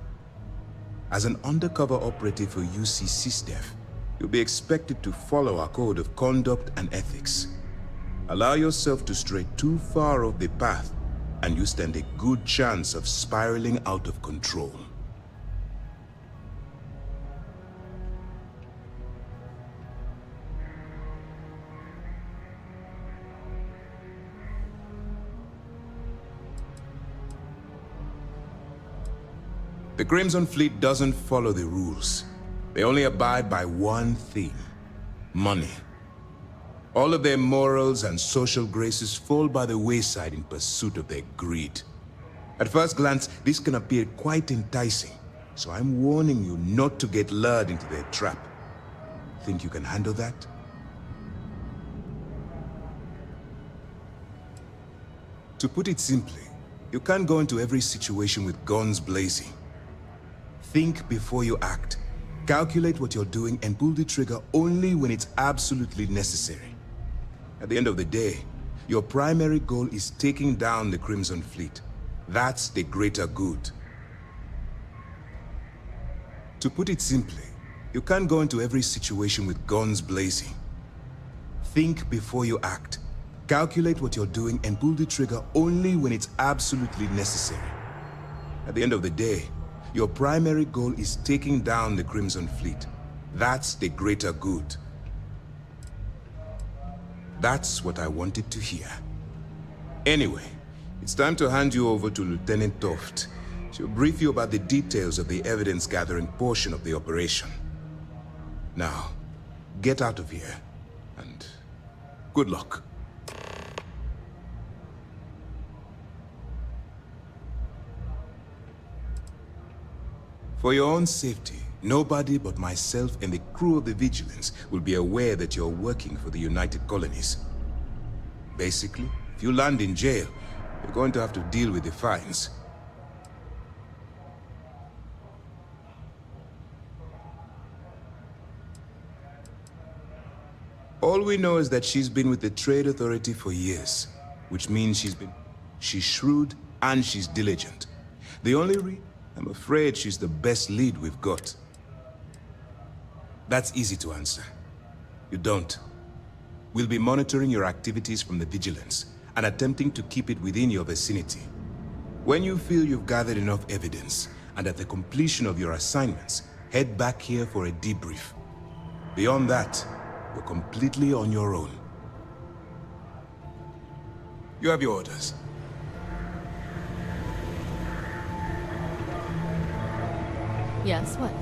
As an undercover operative for UC SysDef, you'll be expected to follow our code of conduct and ethics. Allow yourself to stray too far off the path, and you stand a good chance of spiraling out of control. The Crimson Fleet doesn't follow the rules. They only abide by one thing: money. All of their morals and social graces fall by the wayside in pursuit of their greed. At first glance, this can appear quite enticing, so I'm warning you not to get lured into their trap. Think you can handle that? To put it simply, you can't go into every situation with guns blazing. Think before you act. Calculate what you're doing and pull the trigger only when it's absolutely necessary. At the end of the day, your primary goal is taking down the Crimson Fleet. That's the greater good. To put it simply, you can't go into every situation with guns blazing. Think before you act. Calculate what you're doing and pull the trigger only when it's absolutely necessary. At the end of the day, your primary goal is taking down the Crimson Fleet. That's the greater good. That's what I wanted to hear. Anyway, it's time to hand you over to Lieutenant Toft. She'll brief you about the details of the evidence-gathering portion of the operation. Now, get out of here, and good luck. For your own safety, nobody but myself and the crew of the Vigilance will be aware that you're working for the United Colonies. Basically, if you land in jail, you're going to have to deal with the fines. All we know is that she's been with the Trade Authority for years, which means she's shrewd and she's diligent. The only I'm afraid she's the best lead we've got. That's easy to answer. You don't. We'll be monitoring your activities from the Vigilance and attempting to keep it within your vicinity. When you feel you've gathered enough evidence, and at the completion of your assignments, head back here for a debrief. Beyond that, you're completely on your own. You have your orders. Yes, what?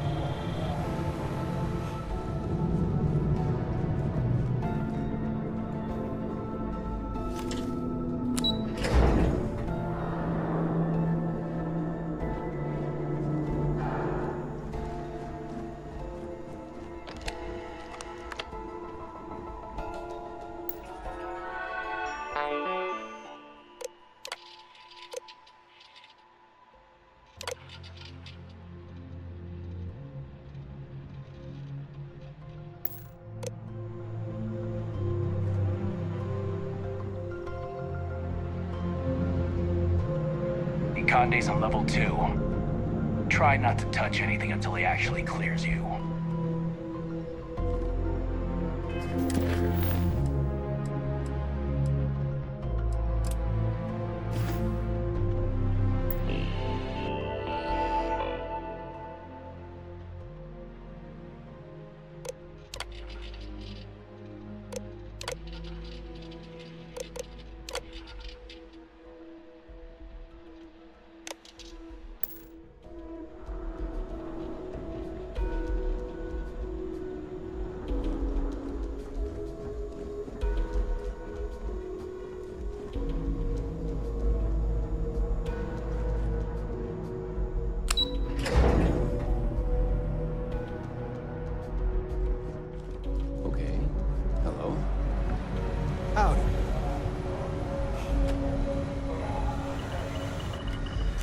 Conde's on level 2. Try not to touch anything until he actually clears you.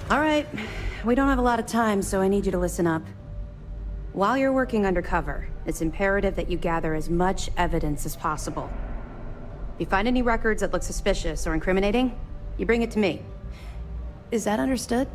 All right, we don't have a lot of time, so I need you to listen up. While you're working undercover, it's imperative that you gather as much evidence as possible. If you find any records that look suspicious or incriminating, you bring it to me. Is that understood?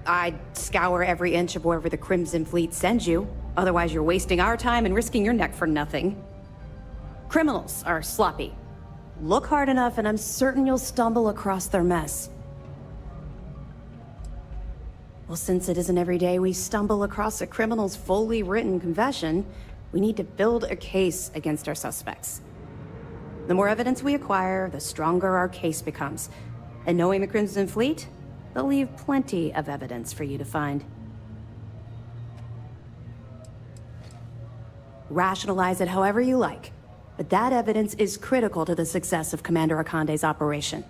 I'd scour every inch of wherever the Crimson Fleet sends you. Otherwise, you're wasting our time and risking your neck for nothing. Criminals are sloppy. Look hard enough and I'm certain you'll stumble across their mess. Well, since it isn't every day we stumble across a criminal's fully written confession, we need to build a case against our suspects. The more evidence we acquire, the stronger our case becomes. And knowing the Crimson Fleet, they'll leave plenty of evidence for you to find. Rationalize it however you like, but that evidence is critical to the success of Commander Akande's operation.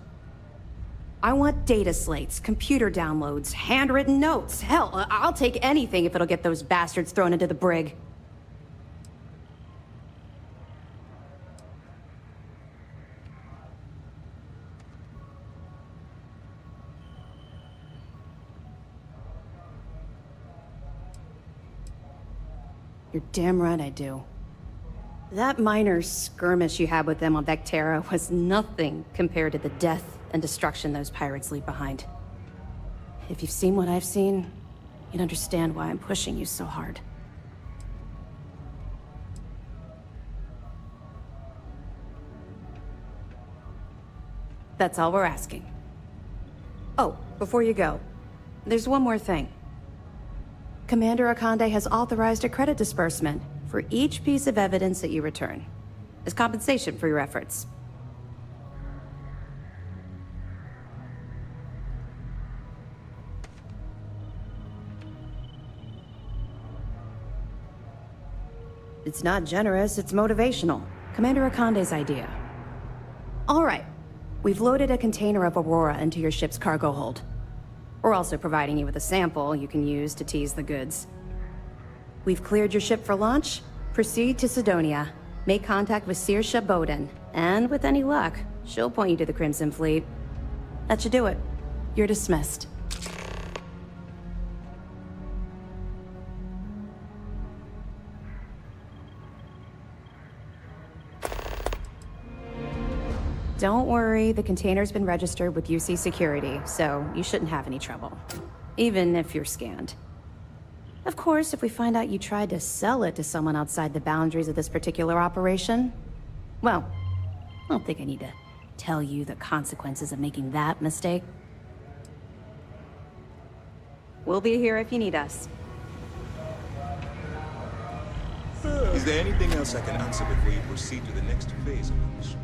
I want data slates, computer downloads, handwritten notes. Hell, I'll take anything if it'll get those bastards thrown into the brig. You're damn right I do. That minor skirmish you had with them on Vectera was nothing compared to the death and destruction those pirates leave behind. If you've seen what I've seen, you'd understand why I'm pushing you so hard. That's all we're asking. Oh, before you go, there's one more thing. Commander Akande has authorized a credit disbursement for each piece of evidence that you return, as compensation for your efforts. It's not generous, it's motivational. Commander Akande's idea. All right, we've loaded a container of Aurora into your ship's cargo hold. We're also providing you with a sample you can use to tease the goods. We've cleared your ship for launch. Proceed to Sidonia. Make contact with Saoirse Bowden, and with any luck, she'll point you to the Crimson Fleet. That should do it. You're dismissed. Don't worry, the container's been registered with UC Security, so you shouldn't have any trouble. Even if you're scanned. Of course, if we find out you tried to sell it to someone outside the boundaries of this particular operation, well, I don't think I need to tell you the consequences of making that mistake. We'll be here if you need us. Is there anything else I can answer before you proceed to the next phase of the mission?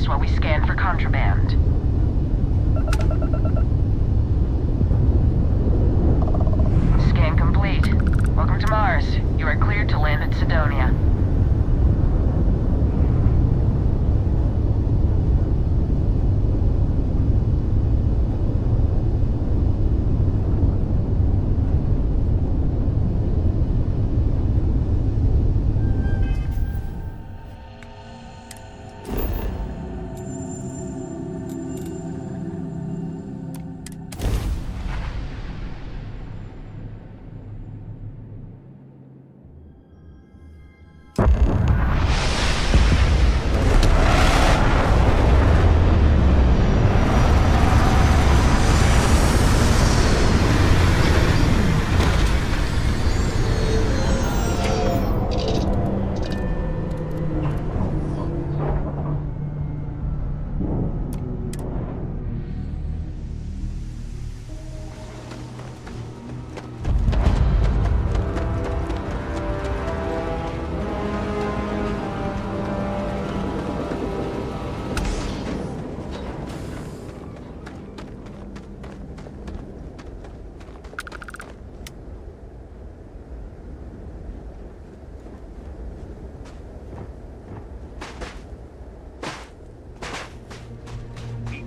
while we scan for contraband. Scan complete. Welcome to Mars. You are cleared to land at Sidonia.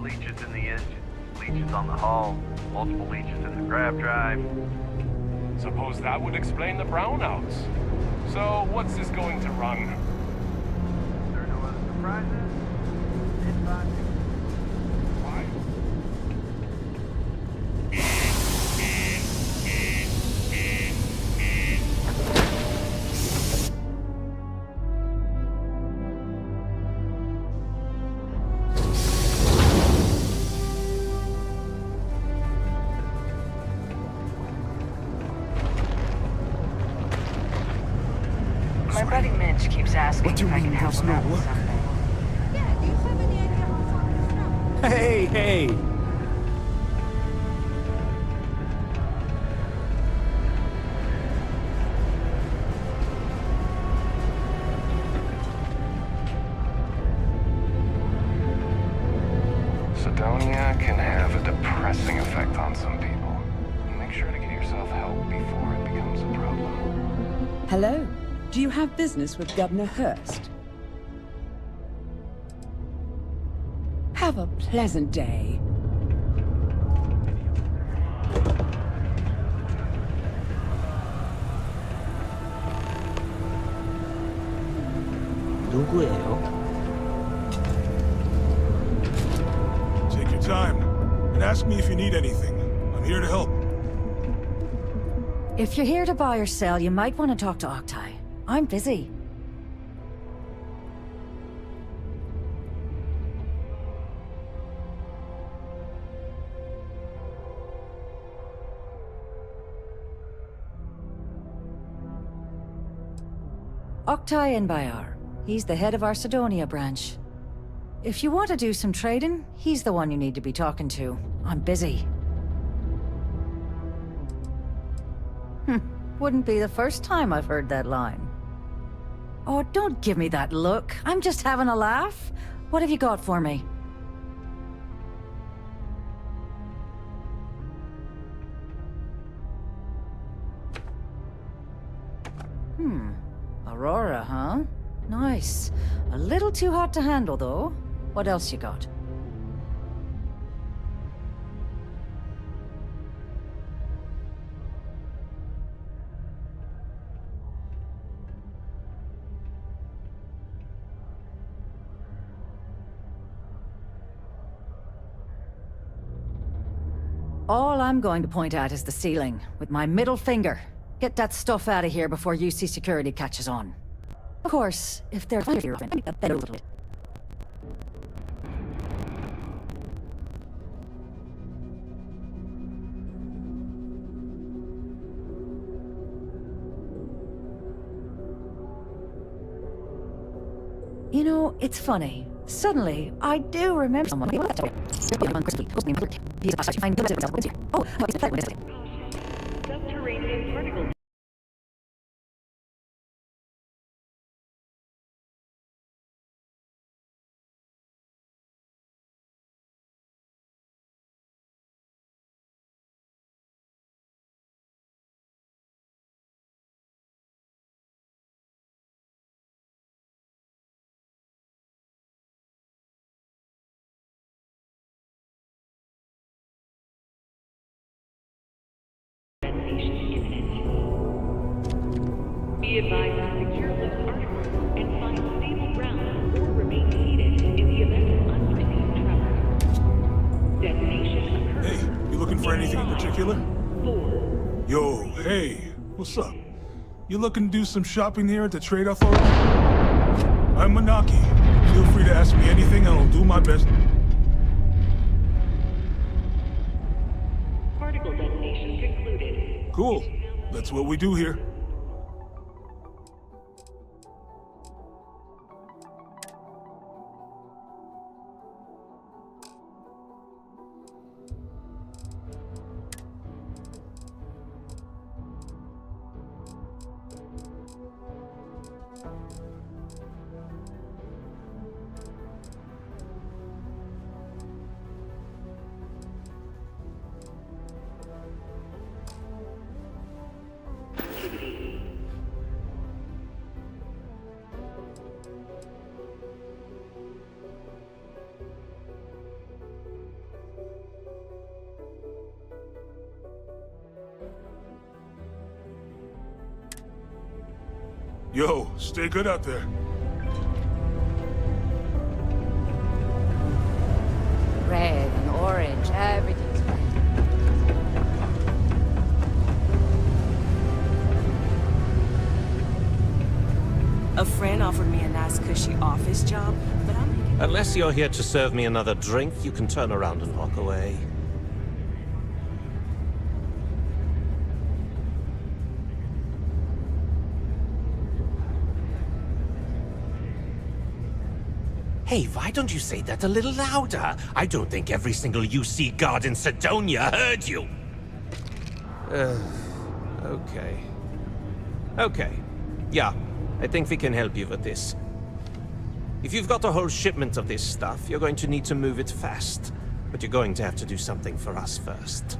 Leeches in the engine, leeches on the hull, multiple leeches in the grav drive. Suppose that would explain the brownouts. So, what's this going to run? There are no other surprises? Inside. Why? My right? buddy Mitch keeps asking What do you if I mean can help there's him no out with work? something. Hey, hey! Sidonia can have a depressing effect on some people. Make sure to get yourself help before it becomes a problem. Hello. Do you have business with Governor Hurst? Have a pleasant day. 누구예요? Take your time and ask me if you need anything. I'm here to help. If you're here to buy or sell, you might want to talk to Octai. I'm busy. Octai Inbayar. He's the head of our Sidonia branch. If you want to do some trading, he's the one you need to be talking to. I'm busy. Wouldn't be the first time I've heard that line. Oh, don't give me that look. I'm just having a laugh. What have you got for me? Aurora, huh? Nice. A little too hot to handle, though. What else you got? All I'm going to point at is the ceiling, with my middle finger. Get that stuff out of here before UC security catches on. Of course, if they're here, a better little bit. You know, it's funny. Suddenly, I do remember someone. Oh, Subterranean particle. Be advised to secure those particles and find stable ground or remain seated in the event of unforeseen tremor. Detonation occurs. Hey, you looking for anything in particular? 4. Yo, hey, what's up? You looking to do some shopping here at the Trade Authority? I'm Manaki. Feel free to ask me anything and I'll do my best. Particle detonation concluded. Cool. That's what we do here. Yo, stay good out there. red and orange, everything's red. A friend offered me a nice cushy office job, but I'm making... Unless you're here to serve me another drink, you can turn around and walk away. Hey, why don't you say that a little louder? I don't think every single UC guard in Sidonia heard you. Okay. Okay. Yeah, I think we can help you with this. If you've got a whole shipment of this stuff, you're going to need to move it fast. But you're going to have to do something for us first.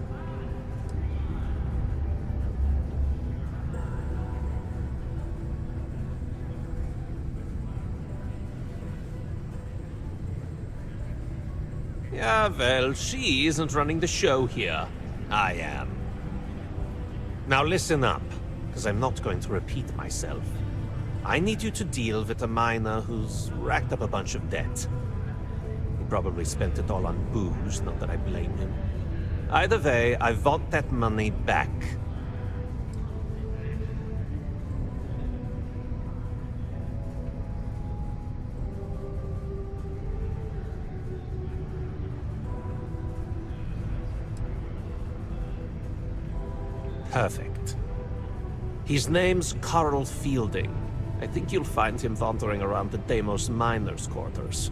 Yeah, well, she isn't running the show here. I am. Now listen up, because I'm not going to repeat myself. I need you to deal with a miner who's racked up a bunch of debt. He probably spent it all on booze, not that I blame him. Either way, I want that money back. Perfect. His name's Carl Fielding. I think you'll find him wandering around the Deimos miners' quarters.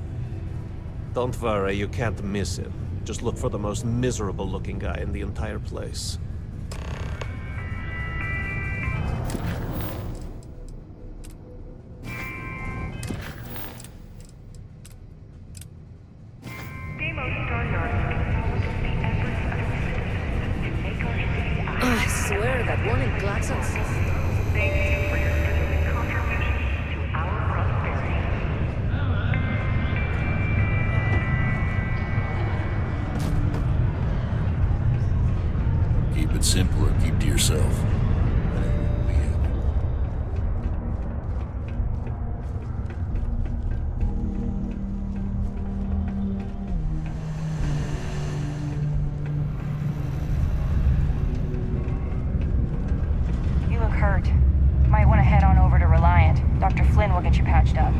Don't worry, you can't miss him. Just look for the most miserable-looking guy in the entire place. I swear that one in Glaxos. Keep it simple or keep to yourself. You look hurt. Might want to head on over to Reliant. Dr. Flynn will get you patched up.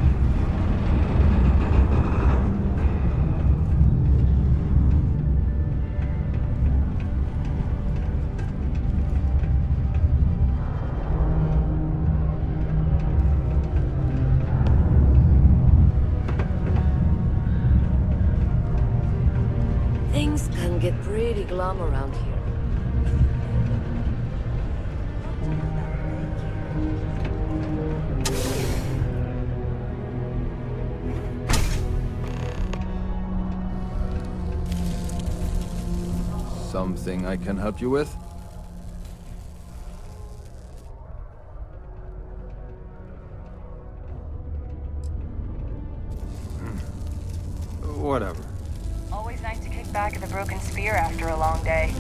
Things can get pretty glum around here. Something I can help you with? Whatever. Always nice to kick back at the Broken Spear after a long day.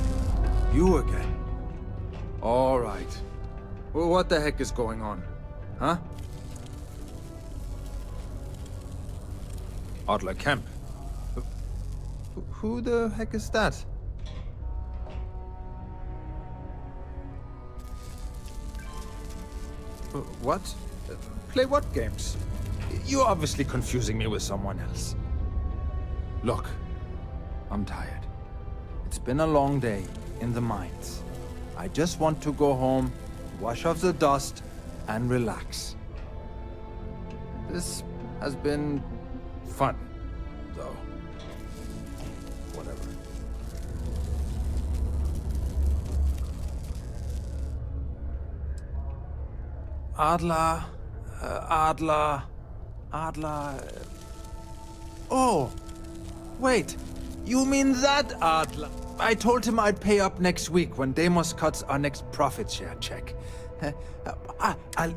You again? All right. Well, what the heck is going on? Huh? Adler Kemp. Who the heck is that? What? Play what games? You're obviously confusing me with someone else. Look, I'm tired. It's been a long day in the mines. I just want to go home, wash off the dust, and relax. This has been fun, though. Whatever. Adler... Oh! Wait, you mean that Adler? I told him I'd pay up next week when Deimos cuts our next profit share check. I'll...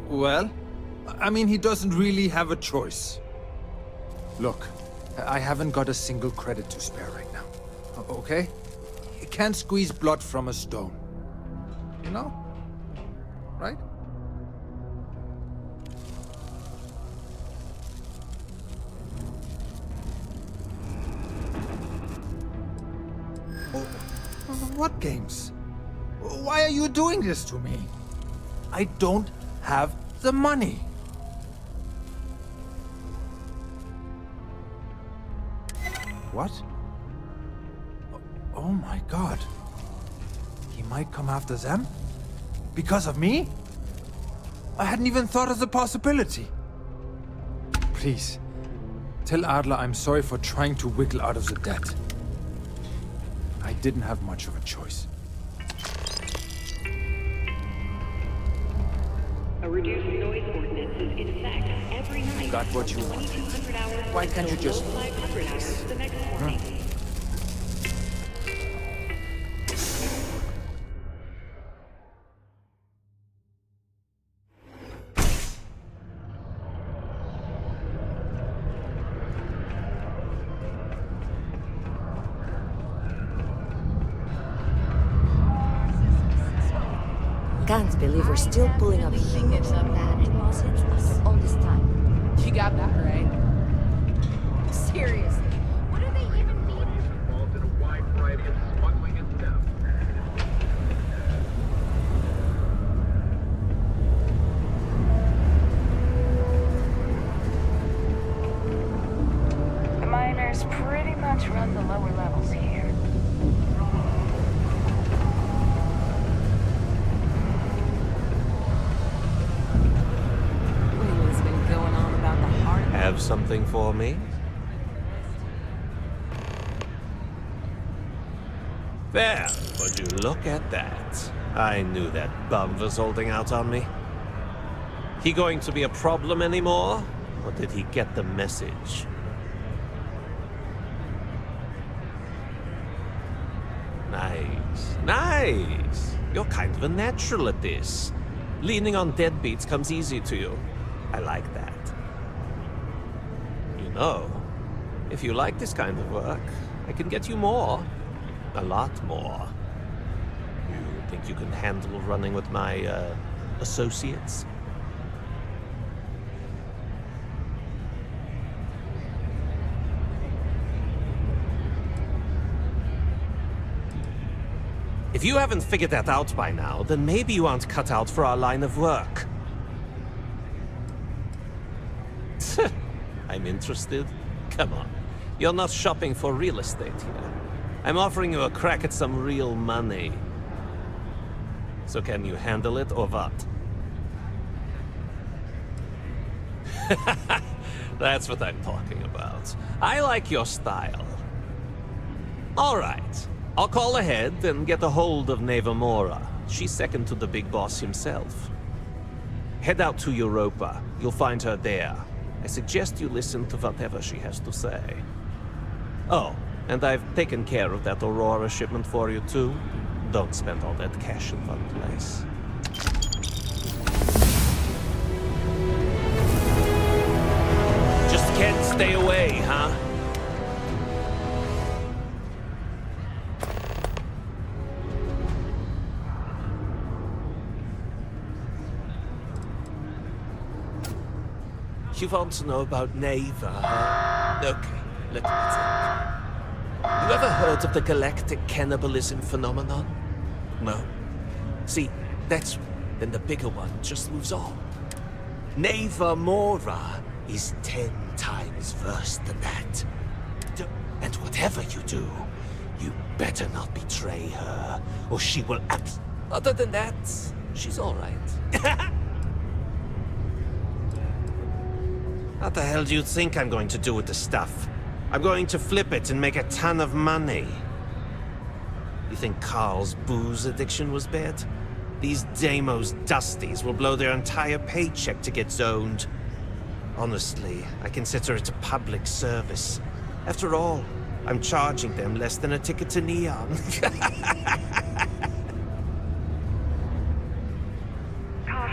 Well, I mean, he doesn't really have a choice. Look, I haven't got a single credit to spare right now. Okay? You can't squeeze blood from a stone. You know? Right? What games? Why are you doing this to me? I don't have the money. What? Oh my god. He might come after them? Because of me? I hadn't even thought of the possibility. Please, tell Adler I'm sorry for trying to wiggle out of the debt. I didn't have much of a choice. A reduced noise ordinance is in effect every night. You got what you want. Why can't you just... 500 hours the next morning. Can't believe we're still pulling up fingers up bad closets after all this time. You got that right. Seriously, what do they even mean? Involved in a wide variety of smuggling and theft. The miners pretty much run the lower levels here. What's been going on about the heart? Have something for me? There, would you look at that? I knew that bum was holding out on me. He going to be a problem anymore? Or did he get the message? Nice, nice. You're kind of a natural at this. Leaning on deadbeats comes easy to you. I like that. You know, if you like this kind of work, I can get you more. A lot more. You think you can handle running with my, associates? If you haven't figured that out by now, then maybe you aren't cut out for our line of work. I'm interested? Come on. You're not shopping for real estate here. I'm offering you a crack at some real money. So can you handle it or what? That's what I'm talking about. I like your style. All right. I'll call ahead and get a hold of Nevamora. She's second to the big boss himself. Head out to Europa. You'll find her there. I suggest you listen to whatever she has to say. Oh, and I've taken care of that Aurora shipment for you too. Don't spend all that cash in one place. Just can't stay away, huh? You want to know about Neva, huh? Okay, let me think. You ever heard of the galactic cannibalism phenomenon? No? See, that's then the bigger one just moves on. Nevamora is 10 times worse than that. And whatever you do, you better not betray her, or she will Other than that, she's all right. What the hell do you think I'm going to do with the stuff? I'm going to flip it and make a ton of money. You think Carl's booze addiction was bad? These Deimos Dusties will blow their entire paycheck to get zoned. Honestly, I consider it a public service. After all, I'm charging them less than a ticket to Neon.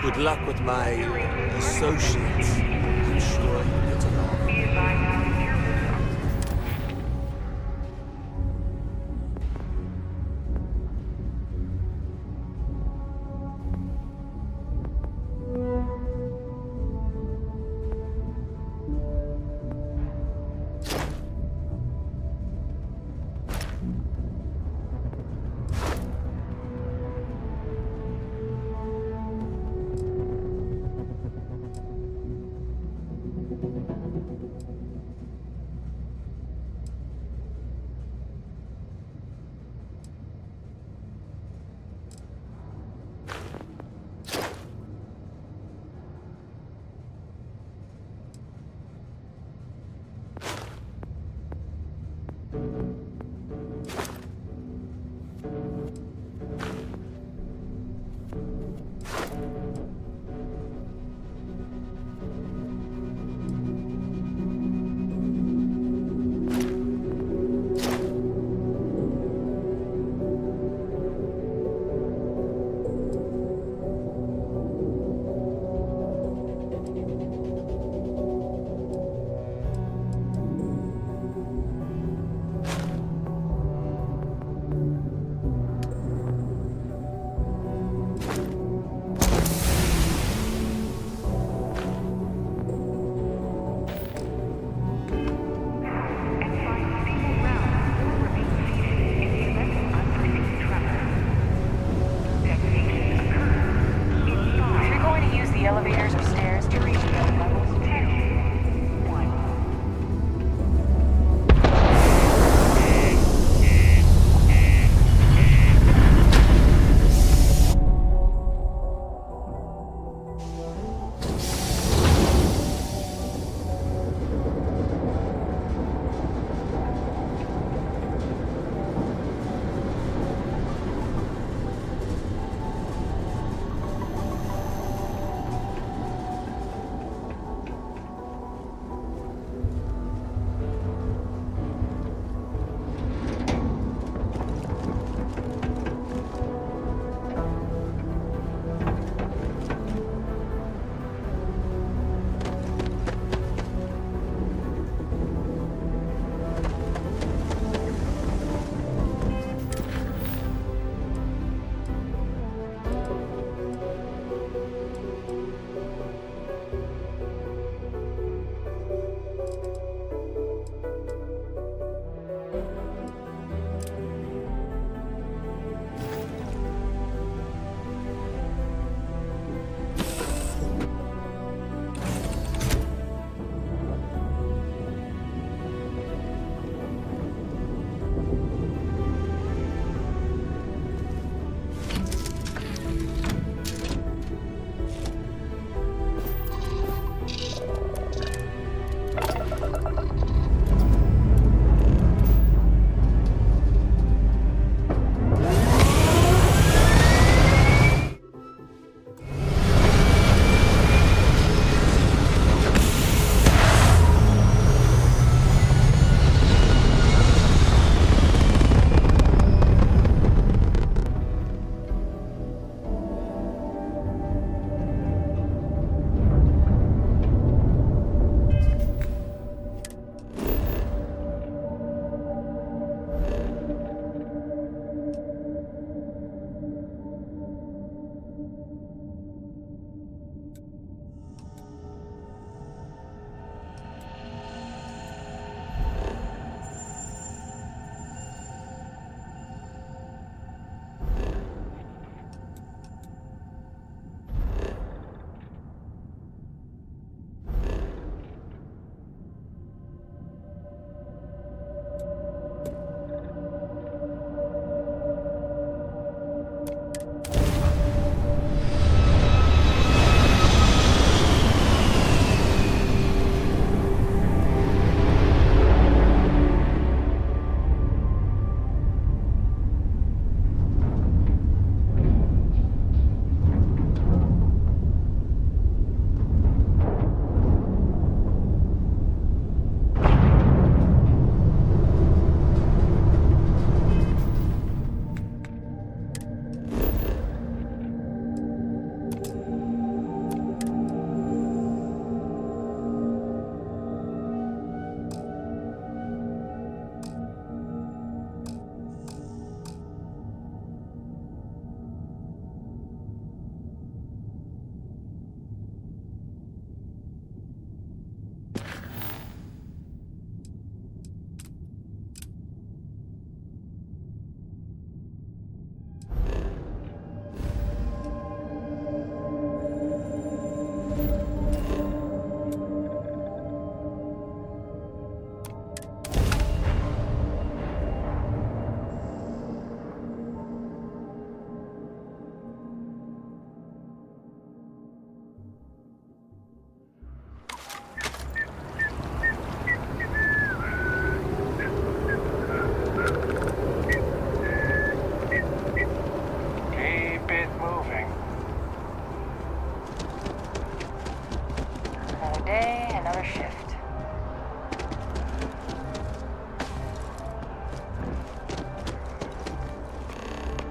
Good luck with my associates. I'm sure you'll get along.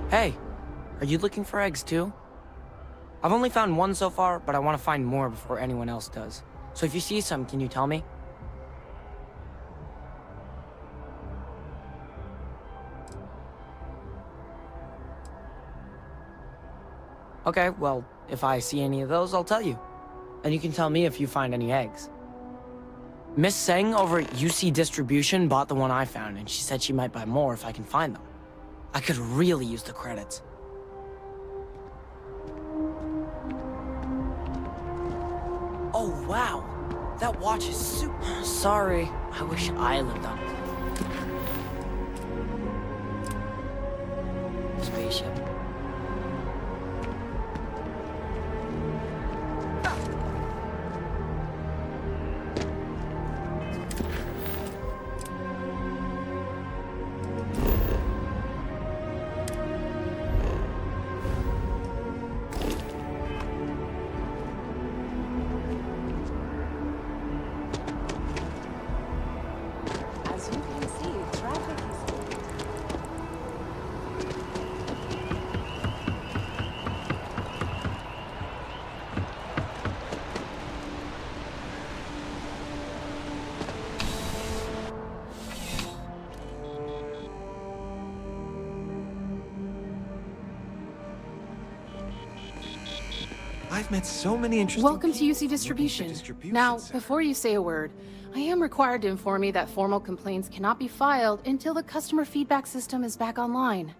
Hey, are you looking for eggs too? I've only found one so far, but I want to find more before anyone else does. So if you see some, can you tell me? Okay, well, if I see any of those, I'll tell you. And you can tell me if you find any eggs. Miss Seng over at UC Distribution bought the one I found, and she said she might buy more if I can find them. I could really use the credits. Oh, wow. That watch is super... Sorry. I wish I lived on a spaceship. As you can see, traffic is... I've met so many interesting Welcome to UC Distribution. Now, before you say a word, I am required to inform you that formal complaints cannot be filed until the customer feedback system is back online.